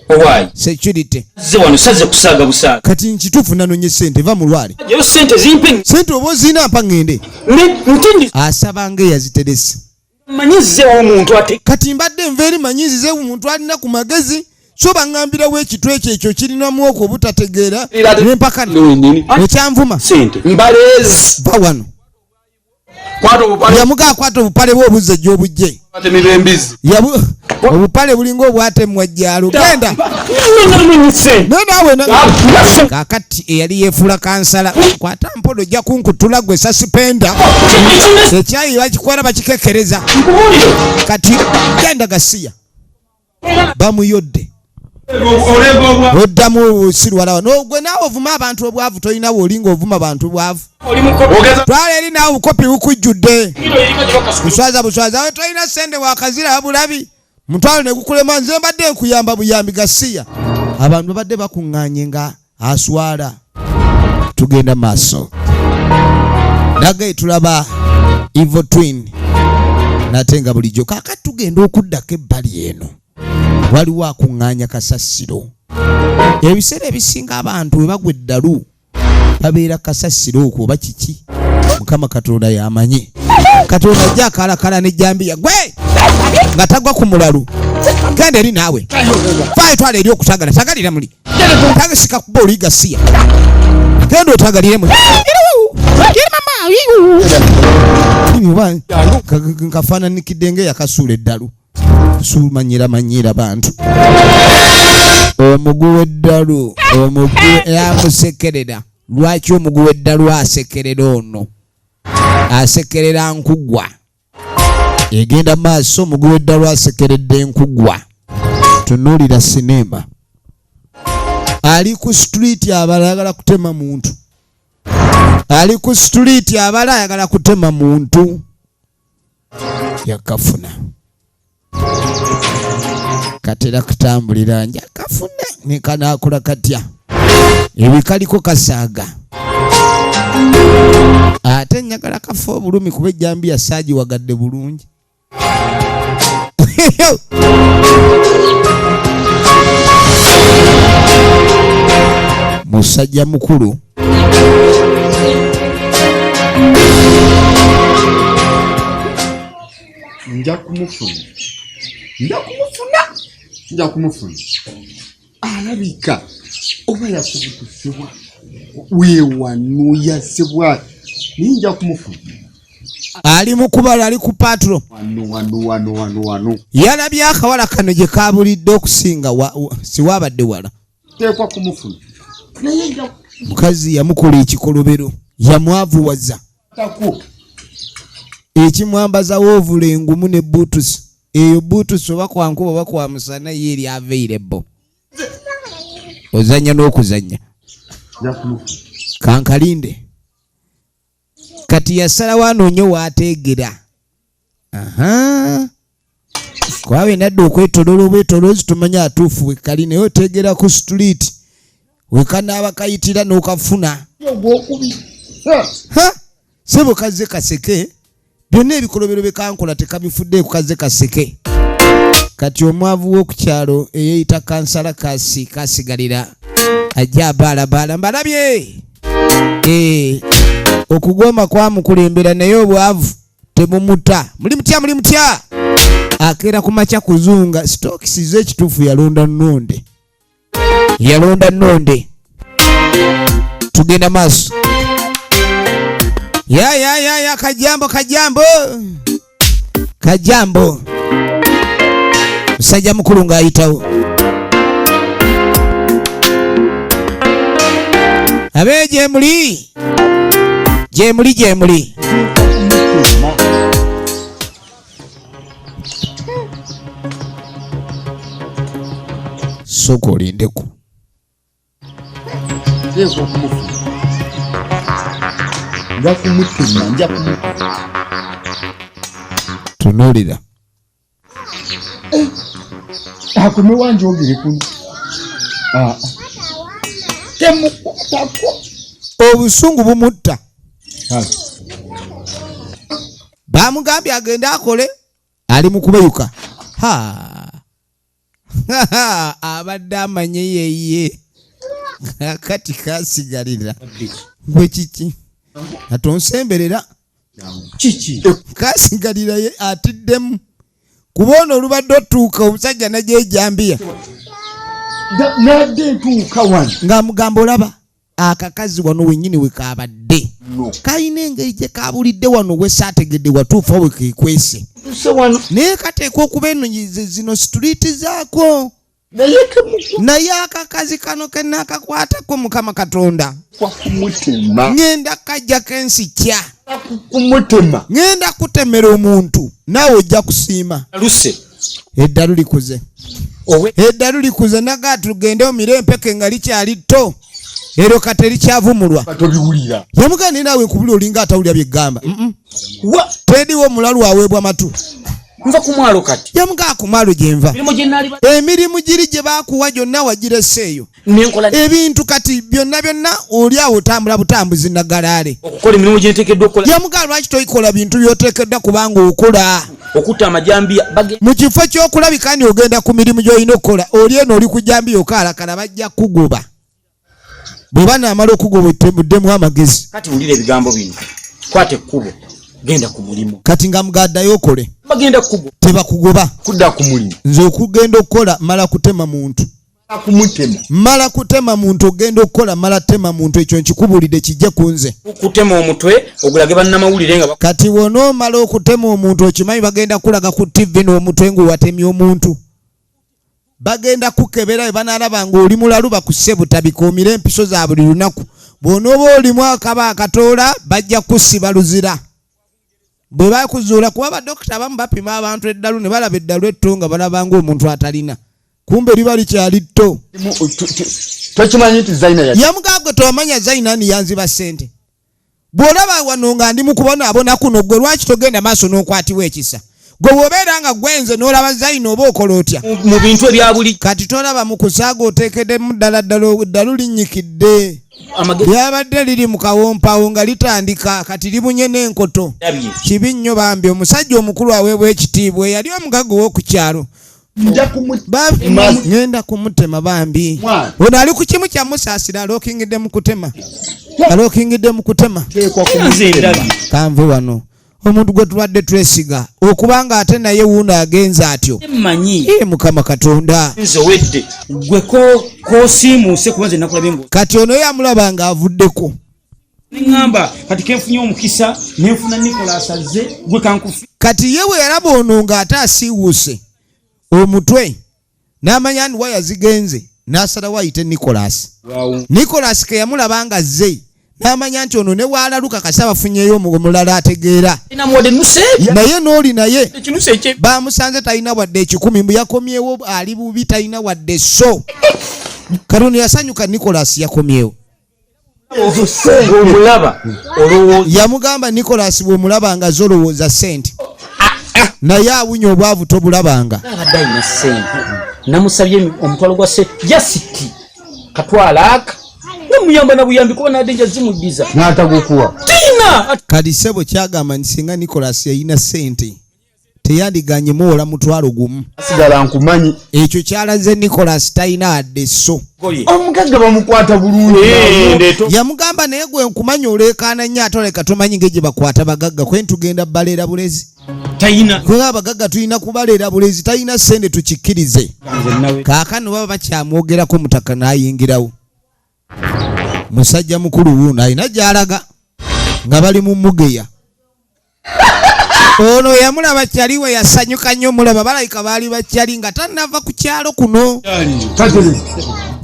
Owaayi. Security. Ze wano saze kusaaga busaaga. Kati nkituufu nanonye sente va mulwale. Yo sente zimpe. Sente oba ozina mpa ngende. Ntindi. Asaba ng'eyaziteresi. Manyize omuntu ate. Kati mbadde nva eri manyizize omuntu alina ku magezi. So baŋŋambirawo ekitu ekyo kirinamu obutategeera n'empaka ekyanvuma. sente mbaleezi Va wano. kwata obupale Yamuga akwata obupale bwe obuzze gy'obujje. batemira embizi Obupale bulinga obwatemwa jjalo. Genda. Naawe kaakati eyali yeefuula kansala. Kwata mpodo ojja kunkutula gwe suspenda. Ekyayi bakikwera bakikekereza. Kati genda gasiya. Bamuyodde. Oddamu sirwalawa. Gwe naawe ovuma abantu obwavu toyinawo olinga ovuma abantu bwavu. Twala eri naawe obukopi bukujjudde. Buswaza we toyina ssente wakazira bulabi. Mutwalo ne gukulema nze mbadde nkuyamba buyambi gasiya. Abantu babadde bakuŋŋaanye nga aswala. Tugenda maaso. Nagaye tulaba Evil Twin. Nate nga bulijjo kaakati tugenda okuddako ebbali eno. waliwo akuŋŋaanya kasasiro. Ebiseera ebisinga abantu bwe bagwa eddalu babeera kasasiro okwo oba kiki. Mukama Katonda y'amanyi. Katonda ajja akalakala n'ejjambiya gwe nga tagwa ku mulalu. Genda eri naawe. Faayo twala eri okutagala. Tagalira muli. Tagasika kuba oligasiya. Genda otagalire muli. Nkafaananikidde ng'eyakasuula eddalu. Manyira bantu. Omugwi w'eddalu. Omugwi yamusekerera. Lwaki omugwi w'eddalu asekerera ono? Asekerera nkugwa. Egenda maaso omugwi w'eddalu asekeredde nkugwa. Tunuulira sinema. Ali ku street abala ayagala kutema muntu. Ali ku street abala ayagala kutema muntu. Yakafuna. Katera kutambulira nja kafuna nekanaakula katya. Ebikaliko kasaaga. Ate njagala kafa obulumi kuba ejjambiya saagiwagadde bulungi. Musajja mukulu nja kumufuna alabika oba yakubutusibwa wewanuyasibwa ninja kumufuna. Ali mukubala ali ku patro. Wano. Yalabye akawala kano gye kabulidde okusinga siwabadde wala. Tekwa kumufuna. Mukazi yamukola ekikolobero. Yamwavuwaza. Tako. Ekimwambaza woovula engumu ne boots. Eyo boots oba kwa nkuba oba kwa musana yeri available. Ozanya n'okuzanya. Kankalinde. Kati yasalawo anoonye waateegera. Kwawe nadde okwetolola obwetoloozi tumanya atuufu wekali naye oteegera ku street. Wekanaaba kayitira n'okafuna. Sebo kaze kaseke. Byonna ebikolobero bekankola tekabifudde ku kaze kaseke. Kati omwavu w'okukyalo eyeeyita kansala kasigalira. Ajja abaalabaala mbalabye. Okugoma kwamukulembera naye obwavu tebumuta. Muli mutya. Akeera ku makya kuzunga stokisi z'ekituufu yalonda nnonde. Tugenda maaso. Ya kajambo. Musajja mukulu ng'ayitawo. Abe gyemuli. Soko olindeku. Nja kumutema. Tunuulira. Akume wanje ogere kuno. Obusungu bumutta. Bamugambye agende akole. Ali mu kubeyuka. Abadde amanye yeye. Kati kasigalira. Gwe kiki? Atonsemberera. Kiki? Kasigalira ye atiddemu. Kubona olubadde otuuka omusajja najejambiya. Nadde ntuuka wano. Ng'amugamba olaba akakazi wano wennyini we kaabadde. Kayina engeri gye kaabulidde wano we saategedde watuufa we keekwese. Naye kateekwa okuba eno zino street zaako. Naye akakazi kano kenaakakwatako Mukama Katonda. Ngenda kajja kensikya. Ngenda kutemera omuntu naawe ojja kusiima. Eddalu likuze naga tugende omire empeke nga likyali tto. Ero kate likyavumulwa. Yamugane naawe kubuli olinga atawulira byegamba. Tediwo omulalu aweebwa matu. Nva ku mwalo kati. Yamuga ku mwalo gye nva. Emirimu gye nali emirimu giri gye baakuwa gyonna wagireseeyo. nenkola ebintu kati byonna oli awo otambula butambuzi nagalale okukola emirimu gye nteekeddwa okukola yamugamba lwaki toyikola bintu by'oteekeddwa kubanga okola okutta amajambiya mu kifo ky'okulabika ndi ogenda ku mirimu gy'olina okukola oli eno oli ku jambiya okaalakala bajja kugoba bwe banaamala okugoba buddemu amagezi kati wulira ebigambo bino kwata ekkubo genda ku mulimu kati nga mugaddayo okole bagenda kkubo tebakugoba kudda ku mulimu nze okugenda okukola mala kutema muntu mala kutema muntu ogenda okukola mala tema muntu ekyo nkikubulidde kijje ku nze kutema omutwe ogulage bannamawulire nga kati wonoomala okutema omuntu okimanyi bagenda kulaga ku tv n'omutwe ng'owatemya omuntu bagenda kukebera bwe banaalaba ng'oli mulalu bakusse butabikoomire empiso za buli lunaku bw'onooba olimu akaba akatoola bajja kusiba luzira bwe bakuzuula kuba badokita abamu bapima abantu eddalu ne balaba eddalu etto nga balaba ng'omuntu atalina kumbe liba likyali tto tokimanyi nti zaina yamugagwe tomanya zaina ni yanziba ssente bw'olaba wano nga ndi mu kubonaabona kuno gwe lwaki togenda maaso n'okwatibwa ekisa gwe bw'obeera nga gwenze n'olaba zaina oba okola otya mu bintu ebya buli kati tolaba mu kusaaga oteekeddemu ddala eddalu linnyikidde lyabadde liri mu kawompawo nga litandika kati libunye n'enkoto kibi nnyo bambi omusajja omukulu aweebwa ekitiibwa eyali omugagga ow'oku kyalo ngenda kumutema bambi ono ali ku kimu kya musaasira alookingidde mu kutema kanve wano omuntu gwe tulwadde twesiga okubanga ate naye wuuno agenze atyo mukama katonda nze wedde gwe kosiimuuse kuba nze nakulabye ngo kati ono yamulaba nga avuddeko neŋŋamba kati kenfunye omukisa nenfuna Nicholas azze gwe kankufi kati ye bwe yalaba ono ng'ate asiiwuuse omutwe n'amanya ndi waya zigenze n'asalawo ayite Nicholas ke yamulaba nga azze n'amanya nti ono ne waalaluka kasi abafunyeyo omulala ategeera naye n'oli naye bamusanze talina wadde 10 mbu yakomyewo ali bubi talina wadde so katono yasanyuka Nicholas yakomyewo omulaba yamugamba Nicholas bw'omulaba nga zolowooza ssente naye awunya obwavu tobulabanga abadde alina ssente namusabye omutwalo gwa ssente jasiti katwala aka namuyamba na buyambi kuba nadde nja zimuddiza n'atagukuwa tina kati ssebo kyagamba nti singa Nicholas yalina ssente teyandiganye muwola mutwalo gumu asigala nkumanyi ekyo kyalaze Nicholas talina adde so omugagga bamukwata bulungi yamugamba naye gwe nkumanya oleekaana nnyo ate oleka tomanyi ng'egye bakwata bagagga kwe ntugenda baleera bulezi talina kuba abagagga tulina kubaleera bulezi talina ssente tukikkirize kaakano baba bakyamwogerako mutaka n'ayingirawo musajja mukulu wuuno alina gy'alaga nga bali mu mugeya ono yamulaba kyaliwe yasanyuka nnyo mulaba balayika baali bakyali nga tannava ku kyalo kuno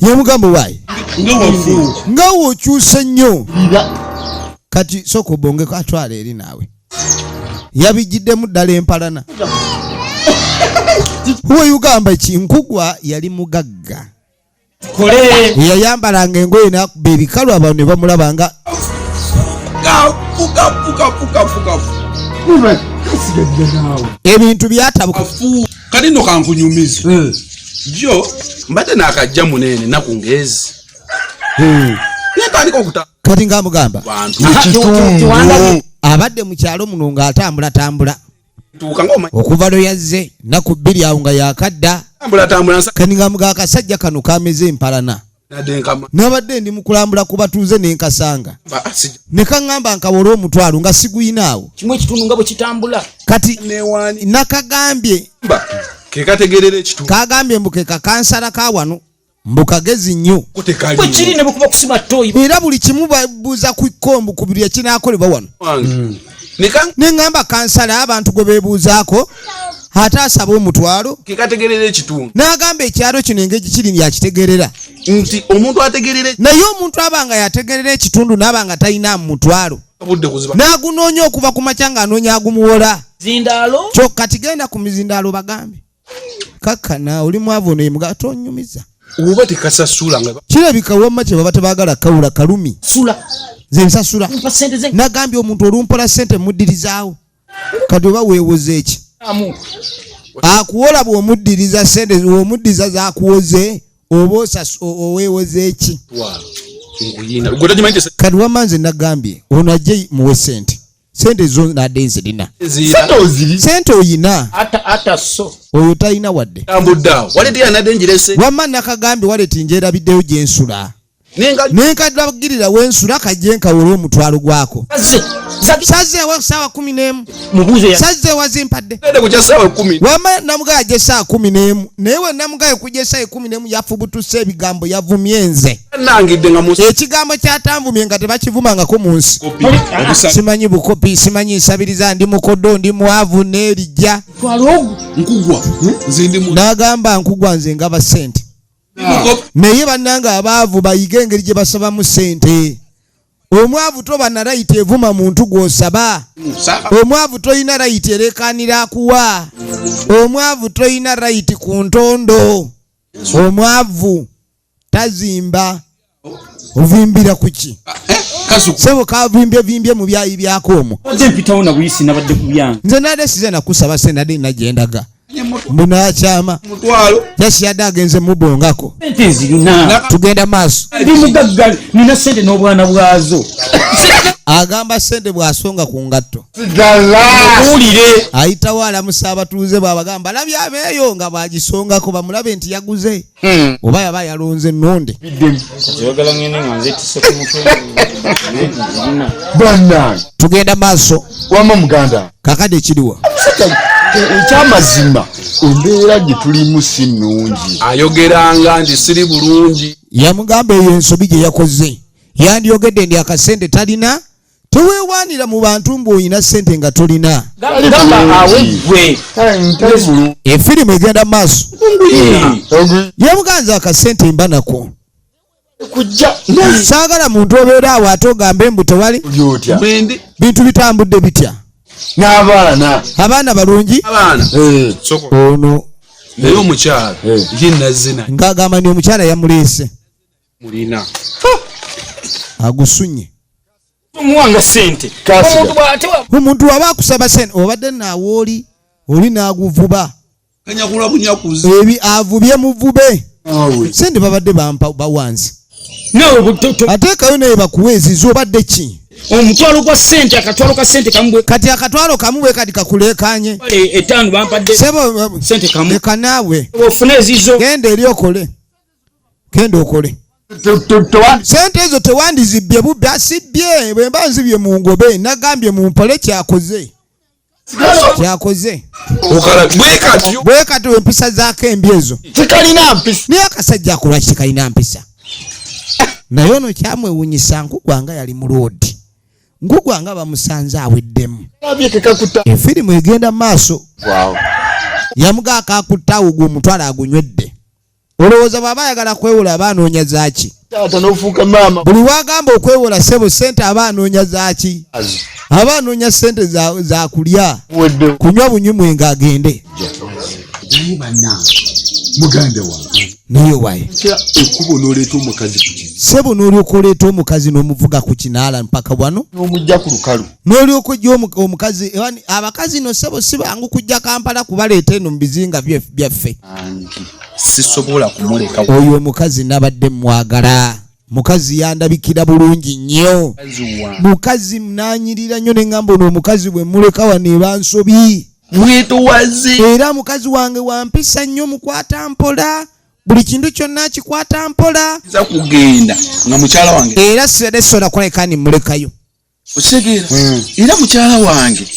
yamugamba waayi nga wookyuse nnyo kati sooka obongeko atwala eri naawe yabijiddemu ddala empalana huwe ugamba kinkugwa yali mugagga yayambalanga engoye nakuba ebikalu abantu ne bamulabanga ebintu byatabuka kati nno kankunyumiza jo mbadde nakajja munene nakungezi netandika okuta kati ngamugamba abadde mu kyalo muno ng'atambulatambula okuva lwe yazze naku 2 awo nga yakadda kati ngamuga akasajja kano kameze empalana nabadde ndi mukulambula ku batuuze nenkasanga ne kaŋŋamba nkawola omutwalo nga siguyinaawo kimu ekitundu nga bwe kitambula kati nakagambye kekategerera ekitundu kagambye mbu kekansala ka wano mbu kagezi nnyo bwe kiri ne bwekuba kusima toyi era buli kimu babuuza ku kkombu ku buli ekinaakolebwa wano neŋŋamba kansala abantu gwe beebuuzaako ate asaba omutwalo kekategerera ekitundu n'agamba ekyalo kino engeri kiri yakitegerera nti omuntu ategerera naye omuntu abanga yategerera ekitundu n'abanga talina mutwalo n'agunoonya okuva ku makya ng'anoonya agumuwola zindaalo kyokka tigenda ku mizindaalo bagambe kakkana oli mwavu ono yemuga tonyumiza oba tekasasula nga kirabika wamma kye baba tebaagala kawula kalumi sula ze nsasula mpa ssente ze nagambye omuntu olumpola ssente muddirizaawo kati oba weewoza eki akuwola bw'omuddiriza ssente bw'omuddiza zaakuwoze obosa owewoze eki Nguyina gwe tajimanyi kati wamanze nagambye ono ajje muwe sente zo nadde nzirina sente oyina ata so oyo talina wadde tambudda waleti yanadde njirese wamma nakagambye waleti njerabiddeyo gyensula nenkadagirira wensula kajje nkawula omutwalo gwako sazeewo saawa 11 sazeewa zimpadde wamma namugaye ajje saa 11 naye we namugaye kujja saa 11 yafubutuse ebigambo yavumye nze ekigambo kyatanvumye nga tebakivumangako mu nsi simanyi bukopi simanyi nsabiriza ndi mukodo ndi mwavu nerijja n'agamba nkugwa nze ngaba sente naye bannanga abaavu bayiga engeri gye basabamu sente omwavu toba na rayiti evuma muntu gw'osaba omwavu toyina rayiti erekanira akuwa omwavu toyina rayiti ku ntondo omwavu tazimba ovimbira kuki sebo kavimbye mu byayi byako omwo nze nade size nakusaba sente nade nagendaga munakyama yasi yadde agenze mubongako tugenda maaso nina sente n'obwana bwazo agamba sente bwasonga ku ngatto owulire ayitawo alamusa abatuuze bwabagamba labye abeeyo nga bwagisongako bamulabe nti yaguze oba yaba yalonze ennonde tugenda maaso wama muganda kakade ekiriwa ekyamazima embeera gye tulimu si nnungi ayogeranga nti siri bulungi yamugamba eyo ensobi gye yakoze yandiyogedde ndi akasente talina teweewaanira mu bantu mbuoyina sente nga tolina efirimu egenda maaso yamuganza akasente mba nako saagala muntu obeera awo ate ogambe mbu tewali bintu bitambudde bitya abaana balungi ono naye omukyala yenazina ng'agamba ni omukyala yamuleese mulina agusunye muwanga sente omuntu waba akusaba sente obadde naawe oli n'aguvuba kanyakula bunyakuzi avubye muvube sente babadde bawanzi ateekayo naye bakuweeziza obadde ki omutwalo gwa sente akatwalo ka sente kamubwe kati akatwalo kamubwe kati kakuleekanye etaano bampadde sebo sente kamu leka naawe ofune ezizo genda eri okole sente ezo tewandizibbye bubbi asibbye bwe mba nzibye mu ngobe nagambye mu mpole kyakoze bwe kati empisa zaako embi ezo tekalina mpisa naye akasajja akolwaki tekalina mpisa naye ono kyamwewunyisa nkugwanga yali mu loodi nkugwanga bamusanze aweddemu efirimu egenda maaso yamugaako akutta ogwo omutwalo agunywedde olowooza bw'aba ayagala kwewola aba anoonya zaaki buli wagamba okwewola sebo sente aba anoonya zaaki aba anoonya sente za kulya kunywa bunywi nga agende muganda wange naye waye ekkubo n'oleeta omukazi ku kino sebo n'olyoka oleeta omukazi n'omuvuga ku kinaala mpaka wano n'omujja ku lukalu n'olyoka ojja omukazi abakazi no sebo si bangu kujja Kampala kubaleeta eno mu bizinga byaffe sisobola kumuleka oyo omukazi nabadde mwagala mukazi yandabikira bulungi nnyo mukazi mnanyirira nnyo neŋŋamba ono omukazi bwe muleka wano eba nsobi mwetowaze era mukazi wange wampisa nnyo mukwata mpola buli kintu kyonna kikwata mpola za kugenda nga mukyala wange era sisobola kuleka ni mulekayo osegeera era mukyala wange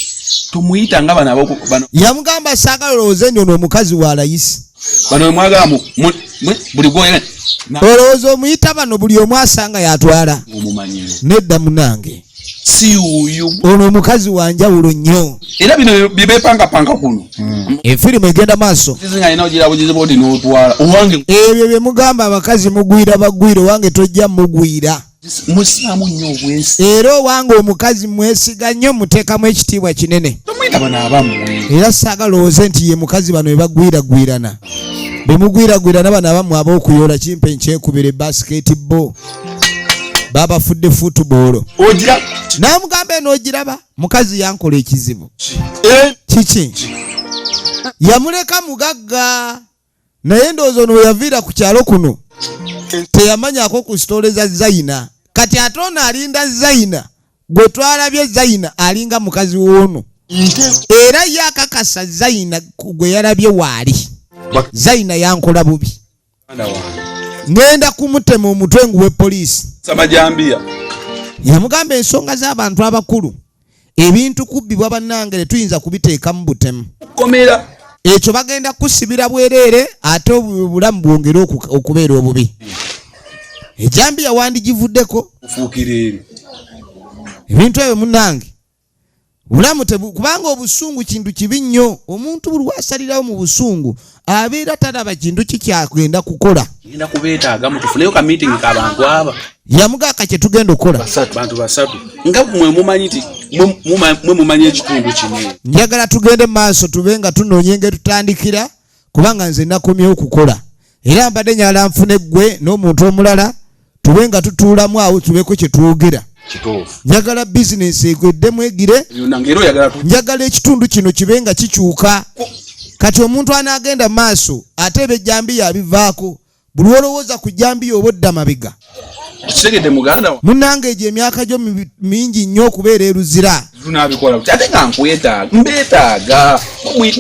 tumuyita nga bano yamugamba saagala olowooze nti ono omukazi wa layisi bano mwagala buli gwoyera olowooza omuyita bano buli omu asanga yatwala omumanyire nedda munange si uyu ono omukazi wanjawulo nnyo era bino byebepangapanga kuno efirimu egenda maaso nga ina ogira bugizi bwoti n'otwala owange ebyo bye mugamba abakazi mugwira bagwire owange tojja mugwira musaamu nnyo obwensi era owange omukazi mwesiga nnyo muteekamu ekitiibwa kinene tomuyita bano abammwe era saagala olowooze nti ye mukazi bano bebagwiragwirana bemugwiragwirana bano abamu ab'okuyoola kimpe nkyekubira basketball babafudde football ogira n'amugamba eno ogiraba mukazi yankola ekizibu kiki yamuleka mugagga naye ndowooza ono we yaviira ku kyalo kuno teyamanyako ku story za Zaina kati atona alinda Zaina gwe twalabye Zaina alinga mukazi wono era yakakasa Zaina gwe yalabye waali Zaina yankola bubi ngenda kumutema omutwe nguwe poliisi samajambia yamugamba ensonga z'abantu abakulu ebintu kubbibwa bannange tuyinza kubiteeka mu butemu komera ekyo bagenda kusibira bwereere ate obulamu bwongere okubeera obubi ejambiya wandigivuddeko ufuukirere ebintu ebyo munnange bulamu kubanga obusungu kintu kibi nnyo omuntu buli wasalirawo mu busungu abeera talaba kintu kikyagenda kukola ngenda kubeetaaga mutufuneyo ka meeting k'abantu aba yamugaka kye tugenda okukola bantu basatu nga mwe mumanyi ti mwe mumanyi ekitundu kino njagala tugende maaso tube nga tunoonye engeri tutandikira kubanga nze nakomyewo okukola era mbadde nyala nfune ggwe n'omuntu omulala tube nga tutuulamu awo tubeko kye twogera njagala bizinesi egweddemu egire njagala ekitundu kino kibe nga kikyuka kati omuntu anaagenda maaso ate ebejjambiya abivaako buli olowooza ku jambiya oba odda mabega kitegedde muganda munnange egyo emyaka gyo mingi nnyo okubeera eruzira tunabikola ate nga nkwetaaga mbeetaaga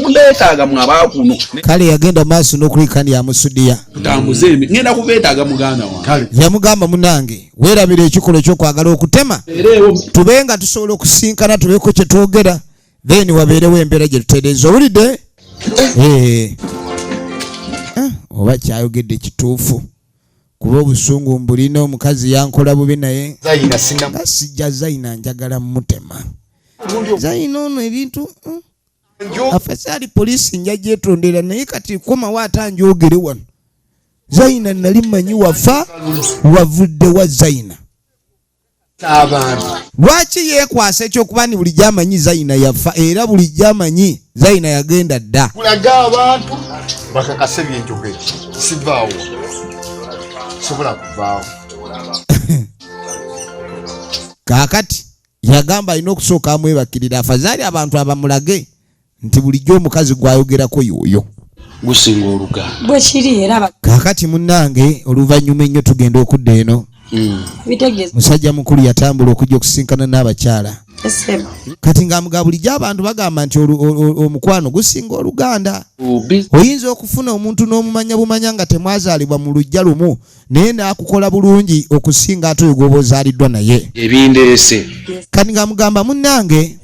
mundeetaaga mwabaakuno kale yagenda maaso n'okulikani yamusudiya tutambuze ngenda kubeetaaga muganda wange yamugamba munnange weerabira ekikolo ky'okwagala okutema tube nga tusobola okusinkana tubeko kye twogera then wabeerewo embeera gye tutereeza owulidde oba kyayogedde kituufu kuba obusungu mbulina omukazi yankola bubi naye nga sijja Zaina njagala mutema Zaina ono ebintu afesaali poliisi nja gyetondera naye kati komawo atanjogere wano Zaina nali mmanyi wafa wavudde wa Zaina lwaki yeekwasa ekyokuba ni buli gyamanyi Zaina yafa era buli gyamanyi Zaina yagenda dda kulaga abantu bakakase byenjogere sivaawo sobola kuvaawo kaakati yagamba alina okusooka amwebakirira afazaali abantu abamulage nti bulijjo omukazi gwayogerako y'oyo gusinga oluganda bwe kiri era kaakati munnange oluvannyuma ennyo tugenda okudda eno bitegeeza musajja mukulu yatambula okujja okusinkana n'abakyala kati ng'amuga bulijjo abantu bagamba nti omukwano gusinga oluganda oyinza okufuna omuntu n'omumanya bumanya nga temwazaalibwa mu lujja lumu naye n'akukola bulungi okusinga ate oyo gw'oba ozaaliddwa naye ebindeese kati ng'amugamba munnange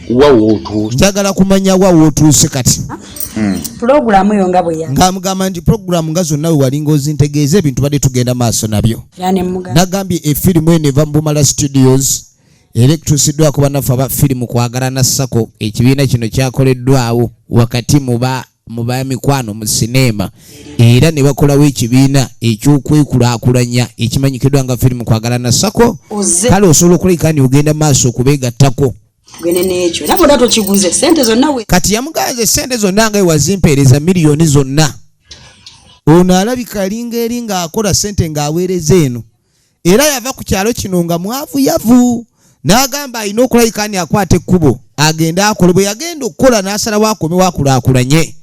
wawo njagala kumanya wa wootuuse kati pulogulaamu eyo nga bwe ng'amugamba nti pulogulaamu nga zonna we walinga ozintegeeza ebintu badde tugenda maaso nabyo nagambye efirimu eno eva mu Bumala Studios era ekituusiddwako bannaffe aba firimu kwagalana Sako ekibiina kino kyakoleddwawo wakati mu bamikwano mu sineema era ne bakolawo ekibiina eky'okwekulaakulanya ekimanyikiddwa nga firimu kwagalana Sako kale osobola okulekani ogenda maaso okubeegattako kati yamuganze sente zonna nga wazimpeereza miliyoni zonna ono alabika alinga eri ng'akola sente ng'aweereza eno era yava ku kyalo kino nga mwavuyavu n'agamba alina okulayikani akwata ekkubo agenda akole bwe yagenda okukola n'asalawo akomewo akulaakulanye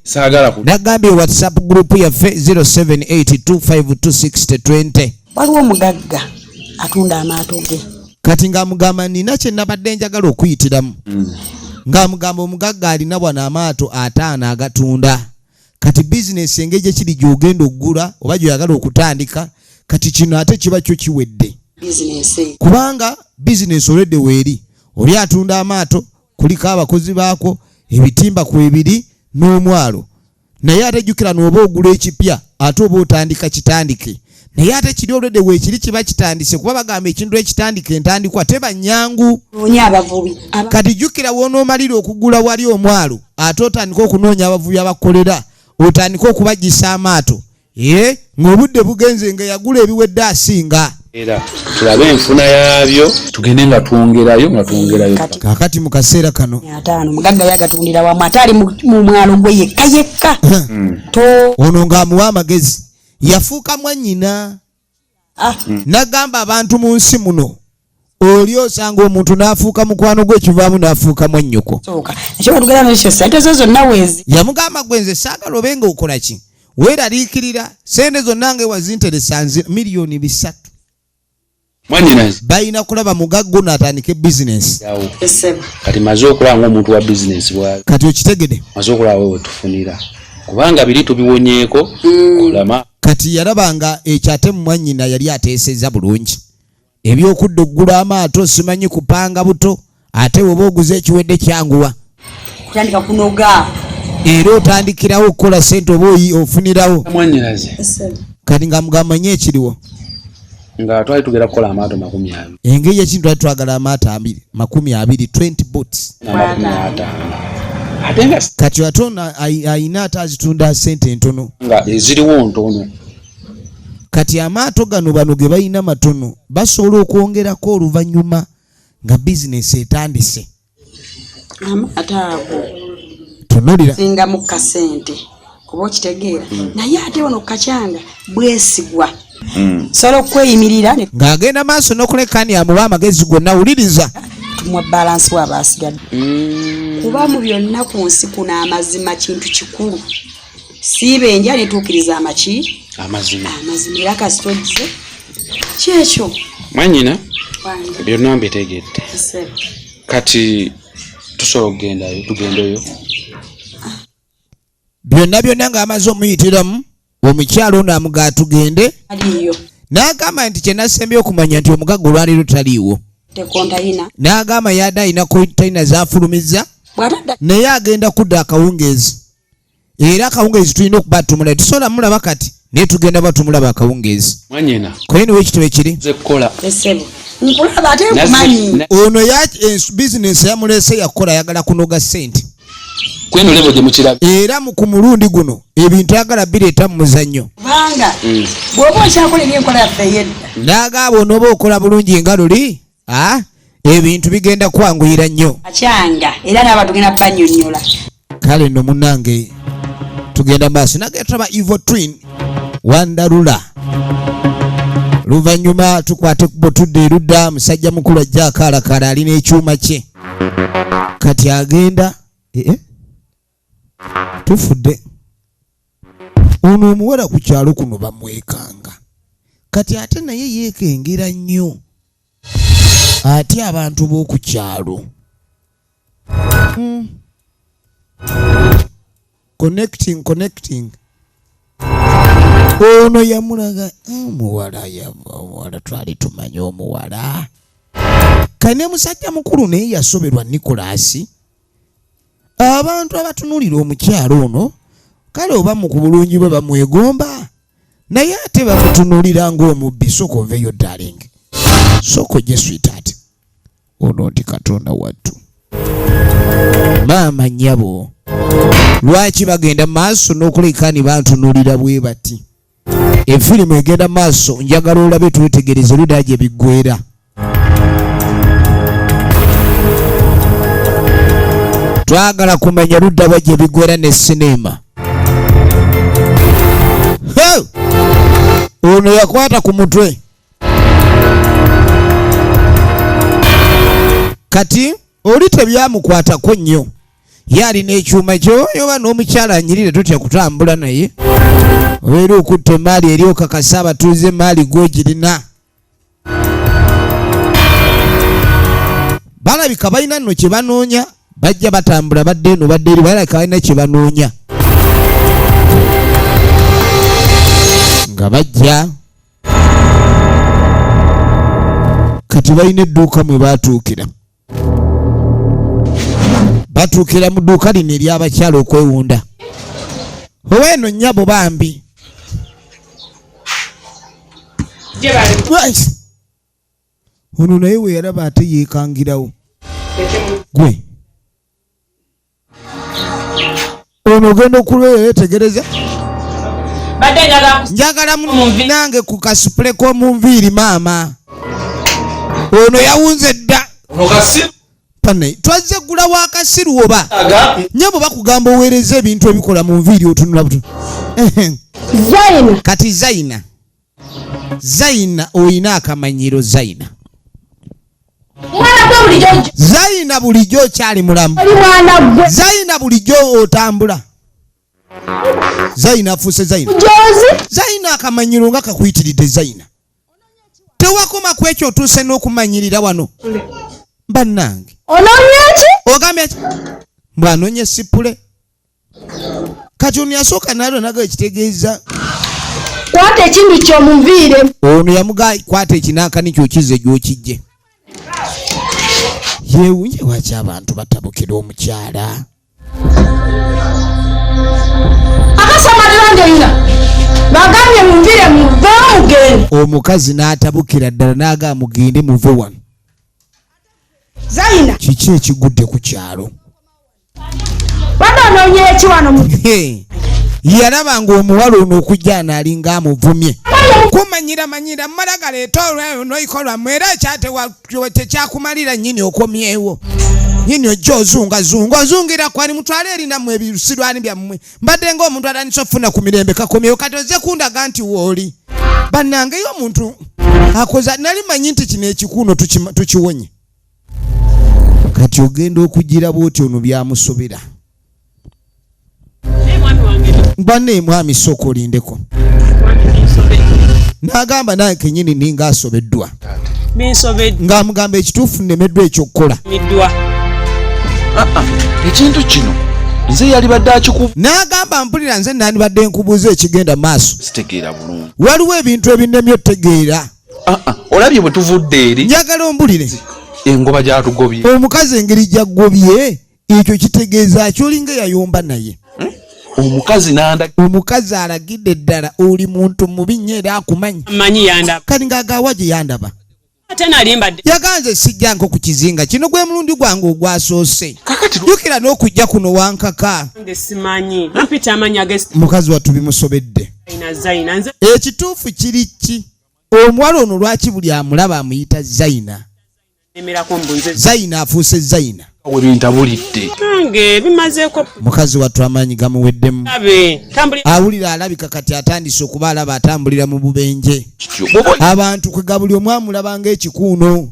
n'agambye WhatsApp group yaffe 0782526020 waliwo omugagga atunda amaato ge kati ng'amugamba nina kye nabadde njagala okuyitiramu ng'amugamba omugagga alina bwano amaato 5 agatunda kati bizinesi engeri gye kiri gy'ogenda okugula oba gy'oyagala okutandika kati kino ate kiba kyo kiwedde kubanga bizinesi olwedde weeri oli atunda amaato kuliko abakozi baako ebitimba ku ebiri n'omwalo naye ate jjukira n'oba ogula ekipya ate oba otandika kitandike naye ate kiri olwedde weekiri kiba kitandise kuba bagamba ekintu ekitandika entandikwa teba nnyangu kati jjukira wonoomalira okugula wali omwalo ate otandika okunoonya abavubi abakolera otandika okubagisa amaato ng'obudde bugenze nga yagula ebiwedde asinga era tulabe enfuna yaabyo tugende nga twongerayo kaakati mu kaseera kano 5 mugagga yagatundira wamu ate ali mu mwalo gwe yekka ono ng'amuwa amagezi yafuuka mwannyina nagamba abantu mu nsi muno oli osanga omuntu n'afuuka mukwano gwe kivaamu n'afuuka mwannyoko ekyobatugera nekyo sente zo zonna weezi yamugamba gwe nze saagala obe nga okola ki weeraliikirira sente zonna nga wazinteresa milioni 3 Mwanyinaze balina kulaba mugaggo n'atandika bizinesi. Kati maze okulaba ng'omuntu wa bizinesi bw'ali. Kati okitegede maze okulaba we tufunira kubanga biri tubiwonyeeko kulama. Kati yalabanga ekyo ate Mwanyina yali ateesezza bulungi ebyokudda oggula amaato simanyi kupanga buto ate oba oguze ekiwedde kyanguwa kutandika kunoga era otandikirawo okukola sente oba ofunirawo. Mwanyinaze Kati nga mugamba nnyo ekiriwo nga twali tugera kukola amaato 20. engeri ekintu twali twagala amaato 20 20 boats. Kati ate ono ayina ate azitunda sente entono nga eziriwo ntono. Kati amaato gano bano ge balina matono basobola okwongerako oluvannyuma nga bizinesi etandise. amaato ago Tunulira singa mu kasente kuba okitegeera naye ate wano kakyanga bwesigwa sobola okweyimirira ng'agenda maaso n'okulekani amuba amagezi gonna wuliriza tumwa balansi waba asigadde kuba mu byonna ku nsi kuno amazima kintu kikulu siibe enja netuukiriza Amazima era kasitogize kyekyo Mwanyina byonna mbitegedde kati tusobola okugendayo tugendeyo byonna ng'amaze omuyitiramu omukyalo ono amugaa tugende aliyo n'agamba nti kye nasembye okumanya nti omugagga olwaleero taliiwo tekontayina n'agamba yadde alina kontayina zafulumizza bwatadda naye agenda kudda akawungeezi era akawungeezi tulina okuba tumulaba tusobola mulaba kati naye tugenda batumulaba akawungeezi. Mwanyina koye niwe ekitebe kiri nze kukola esebo nkulaba ate nkumanyi ono bizinesi yamuleese yakola ayagala kunoga sente kweno lebo gye mukirabe era ku mulundi guno ebintu ayagala bireeta mu muzannyo kubanga bw'oba okyakola ebyenkola yaffe ey'edda n'agamba onooba okola bulungi nga luli ebintu bigenda kwanguyira nnyo akyanga era n'aba tugenda bannyonnyola. kale nno munnange tugenda maaso nagenda tulaba Evil Twin Wandarula luvannyuma tukwate kubo tudde erudda musajja mukulu ajja akaalakala alina ekyuma kye kati agenda tufudde ono omuwala ku kyalo kuno bamwekanga kati ate naye yeekengera nnyo ate abantu b'oku kyalo connecting ono yamulaga omuwala twali tumanye omuwala kane musajja mukulu naye yasoberwa Nikolasi abantu abatunulira omukyalo ono kale oba mu kubulungi bwe bamwegomba naye ate bamutunulira ng'omubbi soko oveyo darling soko gye sweetheart ono nti Katonda wattu maama nnyabo lwaki bagenda maaso n'okulekani bantunulira bwe bati efirimu egenda maaso njagala olabe twetegereze ludda gye biggwera twagala kumanya ludda bwa gye biggwera ne sinema ono yakwata ku mutwe kati oli tebyamukwatako nnyo yalina ekyuma kyo yoba n'omukyala anyirire totya kutambula naye obeera okutta emaali eri okakasa abatuuze emaali gw'ogirina balabika balina nno kye banoonya bajja batambula badde eno badde eri balabika balina kye banoonya nga bajja kati balina edduuka mwe batuukira batuukira mu dduuka lino ery'abakyala okwewunda oweno nnyabo bambi ono naye we yalaba ate yeekangirawo gwe ono ogenda okulwera yetegereza njagala nange ku kasupule k'omunviiri maama ono yawunze dda twazze gula wakasiru oba nyabo bakugamba oweereza ebintu ebikola mu nviiri otunula butu kati Zaina oyina akamanyiro Zaina bulijjo okyali mulamu Zaina bulijjo otambula Zaina afuse Zaina. Zaina akamanyiro nga kakuyitiridde Zaina. Tewakoma kwekyo otuse n'okumanyirira wano. Bannange. Ononyechi? Ogambye mwanonye sipule. Kati ono yasooka nalo naga ekitegeeza. Kwata ekintu ky'omuviire. Ono yamuga kwata ekinankani ky'okizze gy'okijje. Yeewunye lwaki abantu batabukira omukyala. Akasamalira ndoyina. Bagambye muviire muve mugende. Omukazi n'atabukira ddala n'aga mugende muve wano. Zaina. Kiki ekigudde ku kyalo? Banonye eki wano mu. Yalaba ng'omuwala ono okujja n'alinga amuvumye. Kumanyira mmala galeeta olwayo ikolwa mwera tekyakumalira nnyini okomyewo. Nnyini ojja ozungira kwani mutwale erina mmwe ebisirwani byammwe. Mbadde ng'omuntu atandise okufuna ku mirembe kakomyewo kati ozze kundaga nti wooli. Bannange yo omuntu akoza nali manyi nti kino ekikuuno tukiwonye. Kati ogenda okugira bwoti ono byamusobera. Mbane mwami soko lindeko. Nagamba naye kenyini ninga asobeddwa. Nga mugamba ekituufu nnemeddwa ekyokukola. Ekintu kino nze yali badde akikuba. Nagamba mpulira nze nani badde nkubuuza ekigenda maaso. Sitegeera bulungi. Waliwo ebintu ebinnemi otegeera. Olabye bwe tuvudde eri. Njagala ombulire. Engoba gyatugobye. Omukazi engeri gy'aggobye ekyo kitegeeza kyolinga yayomba naye. Omukazi nanda. Omukazi alagidde ddala oli muntu mubi nnyo era akumanyi. Manyi yandaba. Kali ng'agaawa gye yandaba. Ate nalimba. Yaganze sijja nko ku kizinga kino gwe mulundi gwange ogwasoose. Jjukira n'okujja kuno wankaka. Simanyi. Mpita amanya gesti. Mukazi wattu bimusobedde. Zaina. Ekituufu kiri ki? Omuwala ono lwaki buli amulaba amuyita Zaina? Zaina afuuse Zaina. Webintabulidde. Nge bimazeeko. Mukazi wattu amaanyi gamuweddemu. Awulira alabika kati atandise okuba alaba atambulira mu bubenje. Abantu kwega buli omu amulaba ng'ekikuuno.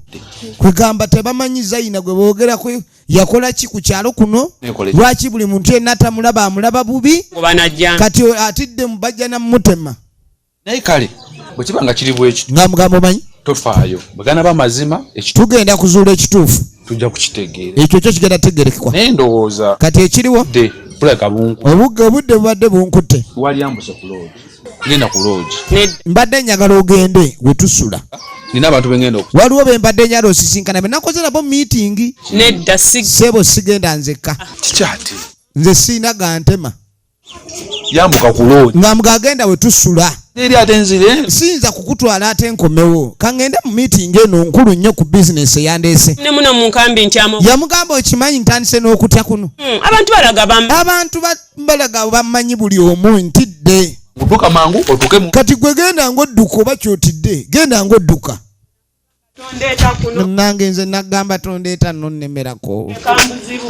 Kwegamba tebamanyi Zaina gwe boogerako yakola ki ku kyalo kuno? Lwaki buli muntu yenna tamulaba amulaba bubi? Kati atidde mu bajja namutema. Naye kale bwe kiba nga kiri bwekiti. Nga mugamba omanyi? Tofaayo. Bagana b'amazima tugenda kuzuula ekituufu. Tujja kukitegeera. Ekyo kyo kigenda tegerekekwa. Naye ndowooza. Kati ekiriwo? Puleka bunku. Obudde bubadde bunkutte. Wali ambuse ku loogi. Ngenda ku loogi. Mbadde njagala ogende we tusula. Nina abantu bengenda okusula. Waliwo be mbadde njagala osisinkana be nakoze nabo meeting. Nedda sebo sigenda nzekka. Kikyati. Nze siina gantema. Yambuka ku loogi. Nga mugagenda we tusula. Eri ate nzire. Siyinza kukutwala ate nkomewo. Kangende mu meeting eno nkulu nnyo ku business eyandeese. Ne muno mu nkambi ntyamo. Yamugamba okimanyi ntandise n'okutya kuno. Abantu balaga bamanyi buli omu ntidde. Mutuka mangu otuke mu. Kati gwe genda ng'odduka oba kyotidde. Genda ng'odduka. Nange nze nagamba tondeeta nno nnemerako.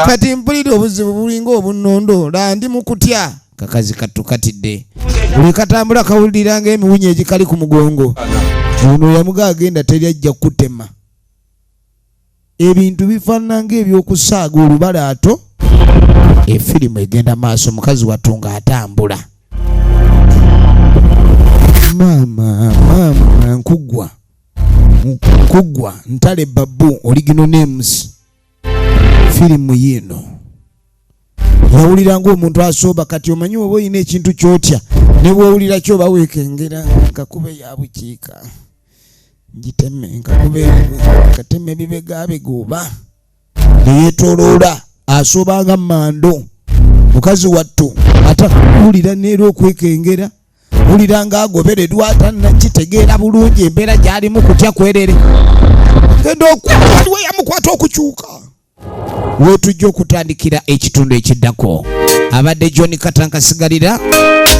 Kati mpulira obuzibu bulinga obunnondo landi mu kutya. Kakazi katukatidde. Buli katambula kawulira ng'emiwunyi egikali ku mugongo. Ono yamuga agenda teri ajja kutema. Ebintu bifaanana ng'ebyokusaaga olubalaato. Efirimu egenda maaso mukazi watunga atambula. Maama nkugwa ntale babu original names. Firimu yino yawulira ng'omuntu asooba kati omanyi oba olina ekintu kyotya ne bw'owulira kyoba weekengera kakube ya bukiika ngiteme kateme bibegabega oba neyeetoloola asoobanga mando. Mukazi wattu atawulira neera okwekengera wulira ng'agoberedwa atanakitegeera bulungi embeera gy'alimu kutya kwerere genda we yamukwata okukyuka. Wetujja okutandikira ekitundu ekiddako. Abadde John Katankasigalira,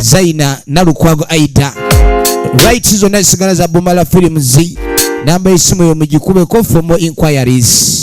Zaina Nalukwago Aida. Rights zonna zisigala za Bumala Films. Namba esimu yo mugikubeko for more inquiries.